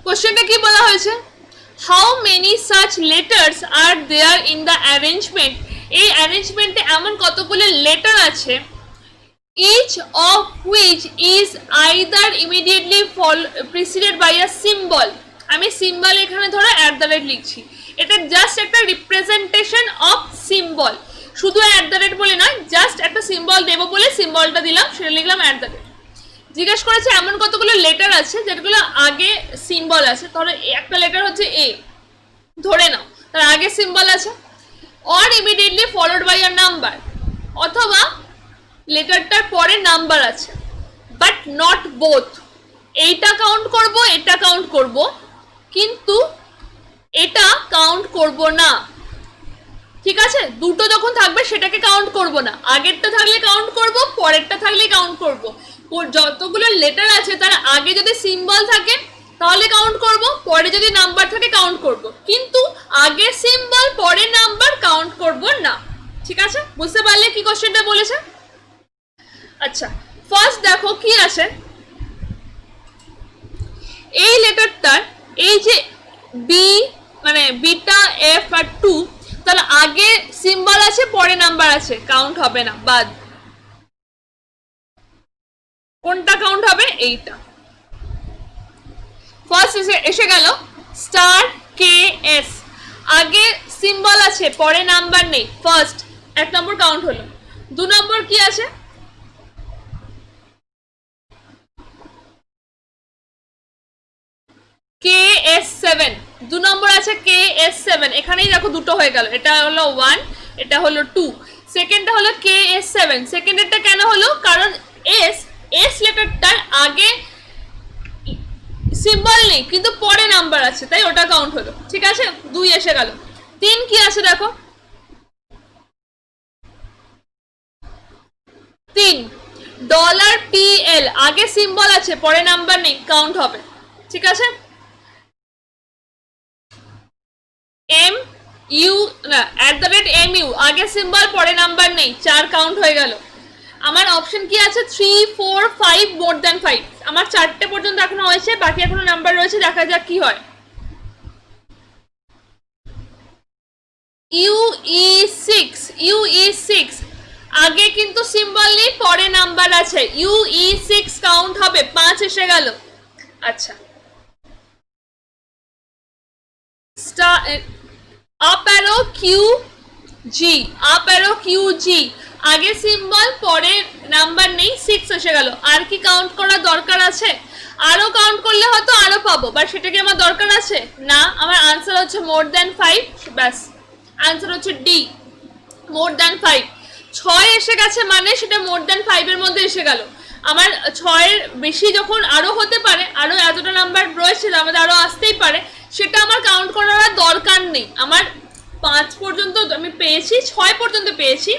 কোশ্চেনটা কি বলা হয়েছে, how many such letters are there in the arrangement, এই অ্যারেঞ্জমেন্টে এমন কতগুলো লেটার আছে, each of which is either immediately preceded by a symbol. আমি সিম্বল এখানে ধরো @ লিখছি, এটা জাস্ট একটা রিপ্রেজেন্টেশন অফ সিম্বল, শুধু @ বলে নয়, জাস্ট একটা সিম্বল দেবো বলে সিম্বলটা দিলাম, সেটা লিখলাম @ জিজ্ঞেস করেছে এমন কতগুলো লেটার আছে যেগুলো আগে সিম্বল আছে, ধরো একটা লেটার হচ্ছে এ ধরে নাও, তার আগে সিম্বল আছে, or immediately followed by a number, অথবা লেটারটার পরে নাম্বার আছে, বাট নট বোথ। এইটা কাউন্ট করব, এটা কাউন্ট করব, কিন্তু এটা কাউন্ট করব না। ঠিক আছে, দুটো যখন থাকবে সেটাকে কাউন্ট করব না, আগেরটা থাকলে কাউন্ট করব, পরেরটা থাকলে কাউন্ট করব। যতগুলো লেটার আছে তার আগে যদি সিম্বল থাকে তাহলে কাউন্ট করব, পরে যদি নাম্বার থাকে কাউন্ট করব, কিন্তু আগে সিম্বল পরে নাম্বার কাউন্ট করব না। ঠিক আছে, বুঝতে পারলে কি কোশ্চেনটা বলেছে? আচ্ছা, ফার্স্ট দেখো কি আছে, এই লেটারটার এই যে বি মানে বিটা এফ আর 2, তাহলে আগে সিম্বল আছে পরে নাম্বার আছে, কাউন্ট হবে না, বাদ। কোনটা কাউন্ট হবে, এইটা। ফার্স্ট এসে গেল স্টার কে এস, আগে সিম্বল আছে পরে নাম্বার নেই, ফার্স্ট 1 নম্বর কাউন্ট হলো। 2 নম্বর কি আছে, KS7, 2 নম্বর আছে KS7, এখানেই দেখো দুটো হয়ে গেল, এটা হলো 1, এটা হলো 2, সেকেন্ডটা হলো KS7। সেকেন্ডেরটা কেন হলো, কারণ এস লেটারটার আগে সিম্বল নেই কিন্তু পরে নাম্বার আছে, তাই ওটা কাউন্ট হলো। ঠিক আছে, 2 এসে গেল। 3 কি আছে দেখো, 3 $PL, আগে সিম্বল আছে পরে নাম্বার নেই, কাউন্ট হবে। ঠিক আছে, MU, আগে সিম্বল পরে নাম্বার নেই, 4 কাউন্ট হয়ে গেল। আমার অপশন কি আছে, 3, 4, 5, মোর দ্যান 5, আমার 4টে পর্যন্ত এখনো হয়েছে, বাকি এখনো নাম্বার রয়েছে, দেখা যাক কি হয়। UE6 আগে কিন্তু সিম্বল নেই, পরে নাম্বার আছে। UE6 কাউন্ট হবে, 5 এসে গেল। আচ্ছা, star up arrow QG, up arrow QG আগে সিম্বল পরে নাম্বার নেই, 6 এসে গেল। আর কি কাউন্ট করার দরকার আছে? আরো কাউন্ট করলে হয়তো আরো পাবো, বাট সেটা কি আমার দরকার আছে? না, আমার আনসার হচ্ছে মোর দ্যান 5। ব্যাস, আনসার হচ্ছে ডি, মোর দ্যান 5। 6 এসে গেছে মানে সেটা মোর দ্যান 5 এর মধ্যে এসে গেল। আমার 6 এর বেশি যখন আরো হতে পারে, আরো এতটা নাম্বার রয়েছে, আমাদের আরো আসতেই পারে, সেটা আমার কাউন্ট করার দরকার নেই। আমার 5 পর্যন্ত আমি পেয়েছি, 6 পর্যন্ত পেয়েছি,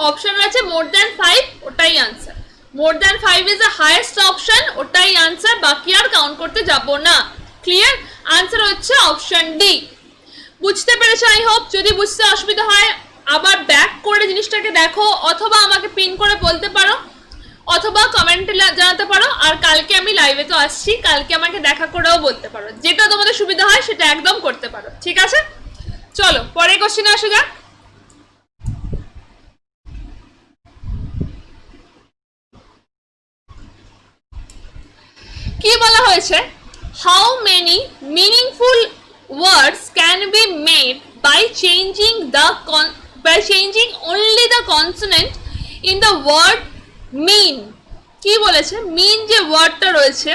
অপশন আছে মোর দ্যান 5, ওটাই answer. More than 5 is the highest option, ওটাই আনসার, বাকি আর কাউন্ট করতে যাব না। ক্লিয়ার? আনসার হচ্ছে অপশন ডি। বুঝতে পেরেছো আই হোপ। যদি বুঝতে অসুবিধা হয় আবার ব্যাক করে জিনিসটাকে দেখো, অথবা আমাকে পিন করে বলতে পারো, অথবা কমেন্টে জানাতে পারো। আর কালকে আমি লাইভে তো আসছি, কালকে আমাকে দেখা করেও বলতে পারো, যেটা তোমাদের সুবিধা হয় সেটা একদম করতে পারো। ঠিক আছে, চলো পরের কোশ্চেনে আসা যাক। কি বলা হয়েছে? How many meaningful words can be made by changing only the consonant in the word mean। কি বলেছে? মিন যে ওয়ার্ডটা রয়েছে,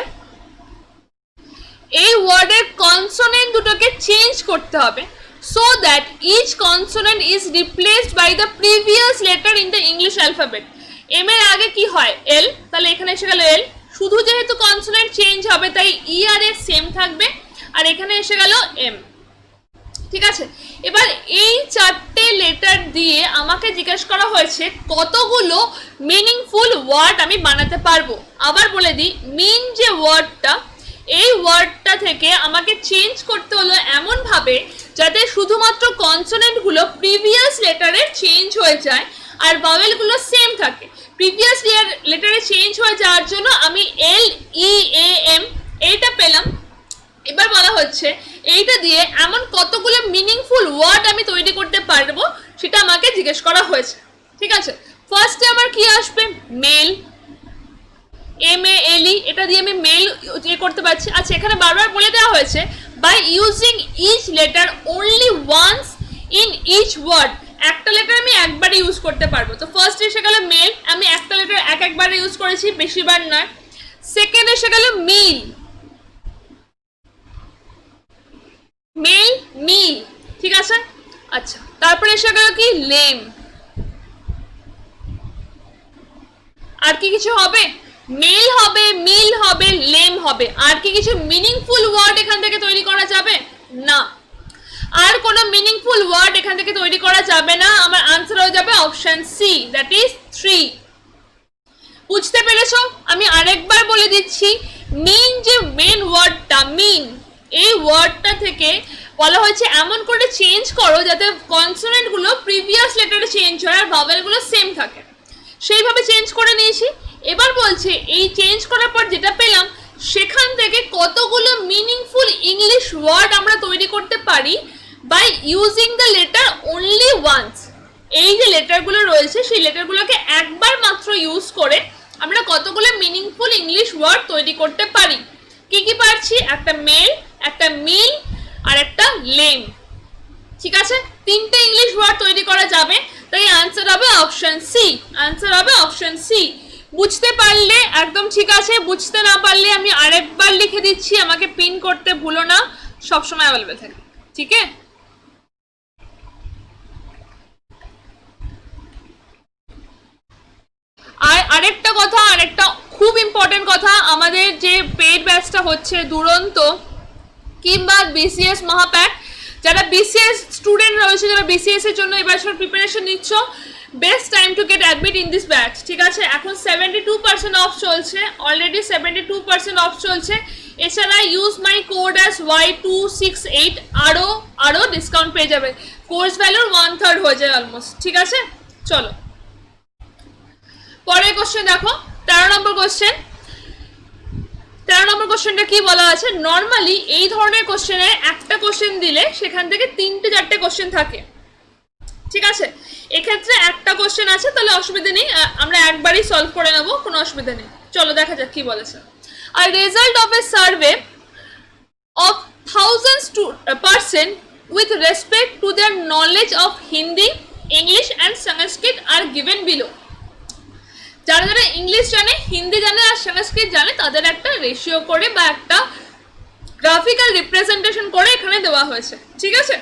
এই ওয়ার্ডের কনসোনেন্ট দুটোকে চেঞ্জ করতে হবে, so that each consonant is replaced by the previous letter in the English alphabet। M এর আগে কি হয়? এল, তাহলে এখানে এসে গেল এল। শুধু যেহেতু কনসোনেন্ট চেঞ্জ হবে তাই ই আর এস সেম থাকবে, আর এখানে এসে গেল এম। ঠিক আছে, এবার এই 4টে লেটার দিয়ে আমাকে জিজ্ঞেস করা হয়েছে কতগুলো মিনিংফুল ওয়ার্ড আমি বানাতে পারবো। আবার বলে দিই, মিন যে ওয়ার্ডটা, এই ওয়ার্ডটা থেকে আমাকে চেঞ্জ করতে হলো এমনভাবে যাতে শুধুমাত্র কনসোনেন্টগুলো প্রিভিয়াস লেটারে চেঞ্জ হয়ে যায় আর ভাওয়েলগুলো সেম থাকে। প্রিভিয়াস লেটারে চেঞ্জ হয়ে যাওয়ার জন্য আমি LEAM এইটা পেলাম। এবার বলা হচ্ছে এইটা দিয়ে এমন কতগুলো মিনিংফুল ওয়ার্ড আমি তৈরি করতে পারবো সেটা আমাকে জিজ্ঞেস করা হয়েছে। ঠিক আছে, ফার্স্টে আমার কি আসবে? মেল, MALE, এটা দিয়ে আমি মেল করতে পারছি। আচ্ছা, এখানে বারবার বলে দেওয়া হয়েছে by using each letter only once in each word. একটা লেটার আমি একবারে ইউজ করতে পারবো। তো ফার্স্ট এসে গেল মেল, আমি একটা লেটার একবারে ইউজ করেছি, বেশিবার নয়। সেকেন্ড এসে গেল মিল, মেল মিল। ঠিক আছে, আচ্ছা, তারপরে এসে গেল কি? লেম। আর কি কিছু হবে? মেল হবে, মিল হবে, লেম হবে। আর কি কিছু মিনিংফুল ওয়ার্ড এখান থেকে তৈরি করা যাবে? না, আর কোনো মিনিংফুল ওয়ার্ড এখান থেকে তৈরি করা যাবে না। আমার আনসার হয়ে যাবে অপশন সি, দ্যাট ইজ 3। বুঝতে পেরেছো? আমি আরেকবার বলে দিচ্ছি, মিন যে মেন ওয়ার্ডটা, মিন, এই ওয়ার্ডটা থেকে বলা হয়েছে এমন করে চেঞ্জ করো যাতে কনসোনেন্টগুলো প্রিভিয়াস লেটারে চেঞ্জ হয় আর ভাওয়েলগুলো সেম থাকে। সেইভাবে চেঞ্জ করে নিয়েছি। এবার বলছে এই চেঞ্জ করার পর যেটা পেলাম সেখান থেকে কতগুলো মিনিংফুল ইংলিশ ওয়ার্ড আমরা তৈরি করতে পারি by using the letter only once. এই যে লেটারগুলো রয়েছে সেই লেটারগুলোকে একবার মাত্র ইউজ করে আমরা কতগুলো মিনিংফুল ইংলিশ ওয়ার্ড তৈরি করতে পারি। কি কি পারছি? একটা মেল, একটা মিল আর একটা লেম। ঠিক আছে, 3টে ইংলিশ ওয়ার্ড তৈরি করা যাবে, তাই আনসার হবে অপশন সি। আনসার হবে অপশন সি। বুঝতে পারলে একদম ঠিক আছে, বুঝতে না পারলে আমি আরেকবার লিখে দিচ্ছি, আমাকে পিন করতে ভুলো না, সবসময় অ্যাভেলেবেল থাকে। ঠিক আছে, আর আরেকটা কথা, আরেকটা খুব ইম্পর্টেন্ট কথা, আমাদের যে পেড ব্যাচটা হচ্ছে দুরন্ত কিংবা BCS মহাপ্যাক, যারা BCS স্টুডেন্ট রয়েছে, যারা BCS এর জন্য এই বছর প্রিপারেশন নিচ্ছ, best time to get admit in this batch. ঠিক আছে, এখন 72% অফ চলছে, অলরেডি 72% অফ চলছে। এছাড়া use my code as Y268, আরও ডিসকাউন্ট পেয়ে যাবে। কোর্স ভ্যালুর 1/3 হয়ে যায় অলমোস্ট। ঠিক আছে, চলো পরের কোশ্চেন দেখো, 13 নম্বর কোশ্চেন। 13 নম্বর কোশ্চেনটা কি বলা আছে? নর্মালি এই ধরনের কোশ্চেনে একটা কোশ্চেন দিলে সেখান থেকে 3টে 4টে কোশ্চেন থাকে। ঠিক আছে, এক্ষেত্রে একটা কোশ্চেন আছে, তাহলে অসুবিধা নেই, আমরা একবারই সলভ করে নেব, কোনো অসুবিধা নেই। চলো দেখা যাক কি বলেছে। আর result of a survey of thousands to a person with respect to their knowledge of Hindi, English and Sanskrit are given below. যারা যারা ইংলিশ জানে, হিন্দি জানে আর সংস্কৃত জানে তাদের একটা রেশিও করে বা একটা গ্রাফিক্যাল রিপ্রেজেন্টেশন করে এখানে দেওয়া হয়েছে। ঠিক আছে,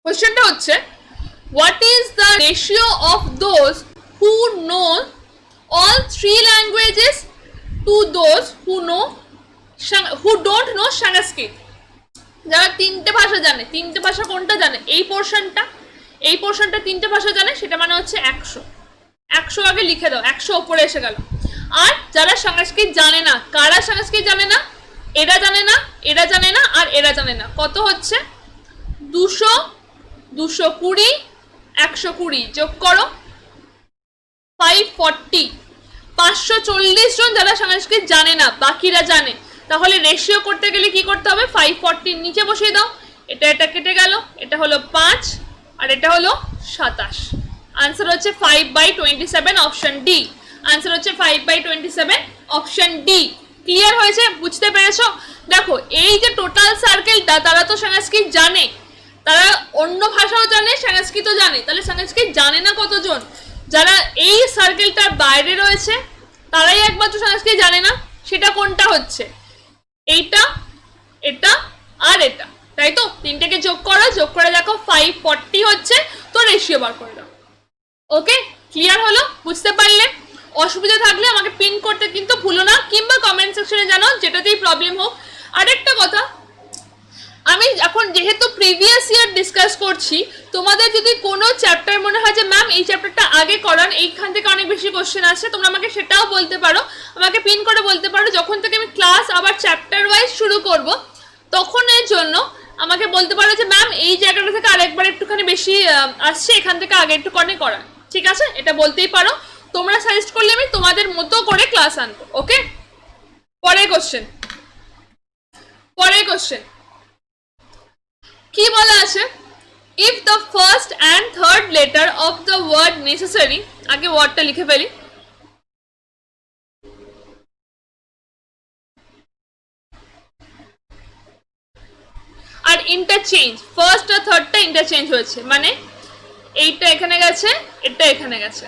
কোশ্চেনটা হচ্ছে what is the ratio of those who know all three languages to those who don't know Sanskrit. যারা তিনটে ভাষা জানে, তিনটে ভাষা কোনটা জানে, এই পোর্শনটা তিনটে ভাষা জানে, সেটা মানে হচ্ছে 100 আগে লিখে দাও, 100 ওপরে এসে গেল। আর যারা সংস্কৃত জানে না, কারা সংস্কৃত জানে না, এরা জানে না, এরা জানে না আর এরা জানে না, কত হচ্ছে 200, 220, 120 যোগ করো 540, 540 জন যারা সংস্কৃত জানে না, বাকিরা জানে। তাহলে রেশিও করতে গেলে কি করতে হবে, 540 নিচে বসিয়ে দাও, এটা কেটে গেল, এটা হলো 5 আর এটা হলো 27। আনসার হচ্ছে 5/27, অপশন ডি। আনসার হচ্ছে 5/27, অপশন ডি। ক্লিয়ার হয়েছে, বুঝতে পেরেছো? দেখো এই যে টোটাল সার্কেলটা, তারা তো সংস্কৃত জানে, তারা অন্য ভাষাও জানে, সংস্কৃতও জানে, তাহলে সংস্কৃত জানে না কতজন? যারা এই সার্কেলটার বাইরে রয়েছে তারাই একমাত্র সংস্কৃত জানে না। সেটা কোনটা হচ্ছে? এইটা, এটা আর এটা, তাই তো? তিনটেকে যোগ করো, যোগ করে দেখো 540 হচ্ছে, তো রেশিও বার করে দাও। ওকে, ক্লিয়ার হলো? বুঝতে পারলে? অসুবিধা থাকলে আমাকে পিন করতে কিন্তু ভুলো না, কিংবা কমেন্ট সেকশনে জানাও, যেটাতেই প্রবলেম হোক। আরেকটা কথা, আমি এখন যেহেতু প্রিভিয়াস ইয়ার ডিসকাস করছি, তোমাদের যদি কোনো চ্যাপ্টার মনে হয় যে ম্যাম এই চ্যাপ্টারটা আগে করান, এইখান থেকে অনেক বেশি কোশ্চেন আসছে, তোমরা আমাকে সেটাও বলতে পারো, আমাকে পিন করে বলতে পারো। যখন থেকে আমি ক্লাস আবার চ্যাপ্টার ওয়াইজ শুরু করব, তখন এর জন্য আমাকে বলতে পারো যে ম্যাম এই জায়গাটা থেকে আরেকবার একটুখানি বেশি আসছে, এখান থেকে আগে একটু করান। ঠিক আছে, এটা বলতেই পারো। তোমরা সাজেস্ট করলে আমি তোমাদের মতো করে ক্লাস আনবো। ওকে, পরের কোশ্চেন কি বলা আছে? If the first and third letter of the word necessary, আগে ওয়ার্ডটা লিখে ফেলি, আর ইন্টারচেঞ্জ, ফার্স্ট আর থার্ডটা ইন্টারচেঞ্জ হয়েছে, মানে এইটা এখানে গেছে, এটা এখানে গেছে।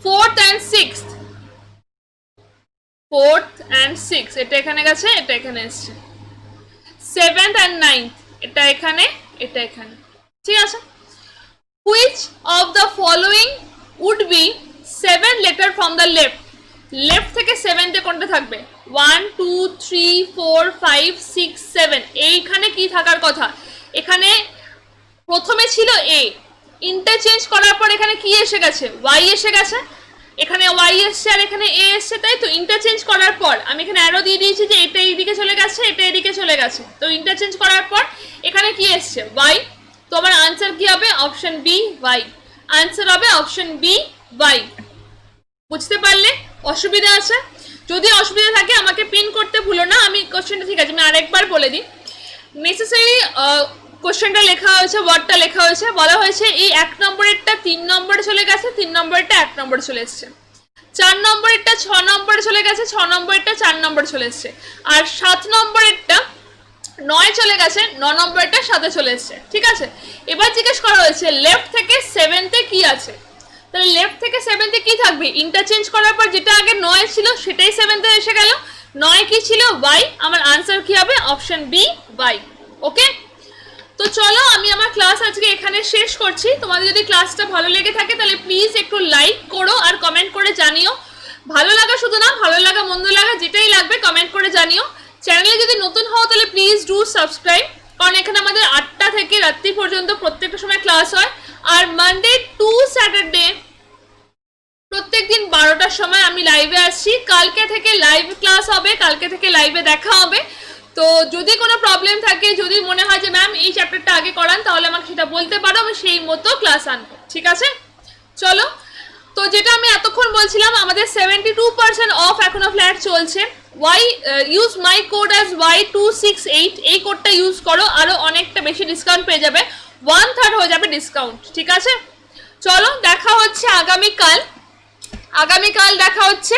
ফোর্থ অ্যান্ড সিক্স, এটা এখানে গেছে, এটা এখানে এসছে। সেভেন্থ অ্যান্ড নাইন্থ, এটা এখানে, এটা এখানে। ঠিক আছে, which of the following would be 7 letter from the left থেকে 7তে কোনটা থাকবে? 1 2 3 4 5 6 7, এইখানে কি থাকার কথা? এখানে প্রথমে ছিল এ, ইন্টারচেঞ্জ করার পর এখানে কি এসে গেছে? ওয়াই এসে গেছে, এখানে ওয়াই এসছে আর এখানে এ এসছে, তাই তো? ইন্টারচেঞ্জ করার পর আমি এখানে অ্যারো দিয়ে দিয়েছি যে এটা এইদিকে চলে গেছে, এটা এদিকে চলে গেছে, তো ইন্টারচেঞ্জ করার পর এখানে কি এসছে? ওয়াই। তো আমার আনসার কি হবে? Option B, Y. আনসার হবে অপশন বি, ওয়াই। বুঝতে পারলে? অসুবিধা আছে? যদি অসুবিধা থাকে আমাকে পিন করতে ভুলো না। আমি কোশ্চেনটা, ঠিক আছে আমি আরেকবার বলে দিই। নেসেসারি কোশ্চেনটা লেখা হয়েছে, ওয়ার্ডটা লেখা হয়েছে, বলা হয়েছে এই 1 নম্বরেরটা 3 নম্বরে চলে গেছে, 3 নম্বরেরটা 1 নম্বরে চলে এসছে। 4 নম্বরেরটা 6 নম্বরে চলে গেছে, 6 নম্বরেরটা 4 নম্বরে চলে এসছে। আর 7 নম্বরেরটা 9 চলে গেছে, 9 নম্বরেরটা 7-এ চলে এসছে। ঠিক আছে, এবার জিজ্ঞেস করা হয়েছে লেফট থেকে 7তে কি আছে। তাহলে লেফট থেকে 7তে কি থাকবে? ইন্টারচেঞ্জ করার পর যেটা আগে 9 ছিল সেটাই 7তে এসে গেল। 9 কি ছিল? ওয়াই। আমার আনসার কি হবে? Option B, Y. ওকে, তো চলো আমি আমার ক্লাস আজকে এখানে শেষ করছি। তোমাদের যদি ক্লাসটা ভালো লেগে থাকে তাহলে প্লিজ একটু লাইক করো আর কমেন্ট করে জানিও। ভালো লাগা শুধু না, ভালো লাগা মন্দ লাগা যেটাই লাগবে কমেন্ট করে জানিও। চ্যানেলে যদি নতুন হও তাহলে প্লিজ ডু সাবস্ক্রাইব, কারণ এখানে আমাদের 8টা থেকে রাত্রি পর্যন্ত প্রত্যেকটা সময় ক্লাস হয়। আর মানডে টু স্যাটারডে প্রত্যেকদিন 12টার সময় আমি লাইভে আসছি। কালকে থেকে লাইভ ক্লাস হবে, কালকে থেকে লাইভে দেখা হবে। তো যদি কোনো প্রবলেম থাকে, যদি মনে হয় যে ম্যাম এই চ্যাপ্টারটা আগে করান, তাহলে আমাকে সেটা বলতে পারো, আমি সেই মতো ক্লাস আনবো। ঠিক আছে, চলো। তো যেটা আমি এতক্ষণ বলছিলাম, আমাদের 72% অফ এখনো ফ্ল্যাট চলছে। Use my code as Y268, এই কোডটা ইউজ করো, আরও অনেকটা বেশি ডিসকাউন্ট পেয়ে যাবে। 1/3 হয়ে যাবে ডিসকাউন্ট, ঠিক আছে? চলো দেখা হচ্ছে আগামীকাল দেখা হচ্ছে।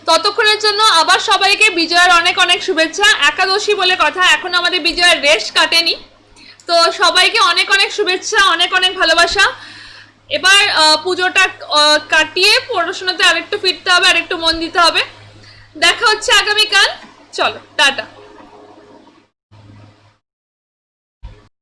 ততক্ষণের জন্য আবার সবাইকে বিজয়ের অনেক অনেক শুভেচ্ছা। একাদশী বলে কথা, এখন আমাদের বিজয়ের রেশ কাটেনি, তো সবাইকে অনেক অনেক শুভেচ্ছা, অনেক অনেক ভালোবাসা। এবার পুজোটা কাটিয়ে পড়াশোনাতে আরেকটু ফিরতে হবে, আরেকটু মন দিতে হবে। দেখা হচ্ছে আগামীকাল, চলো টাটা।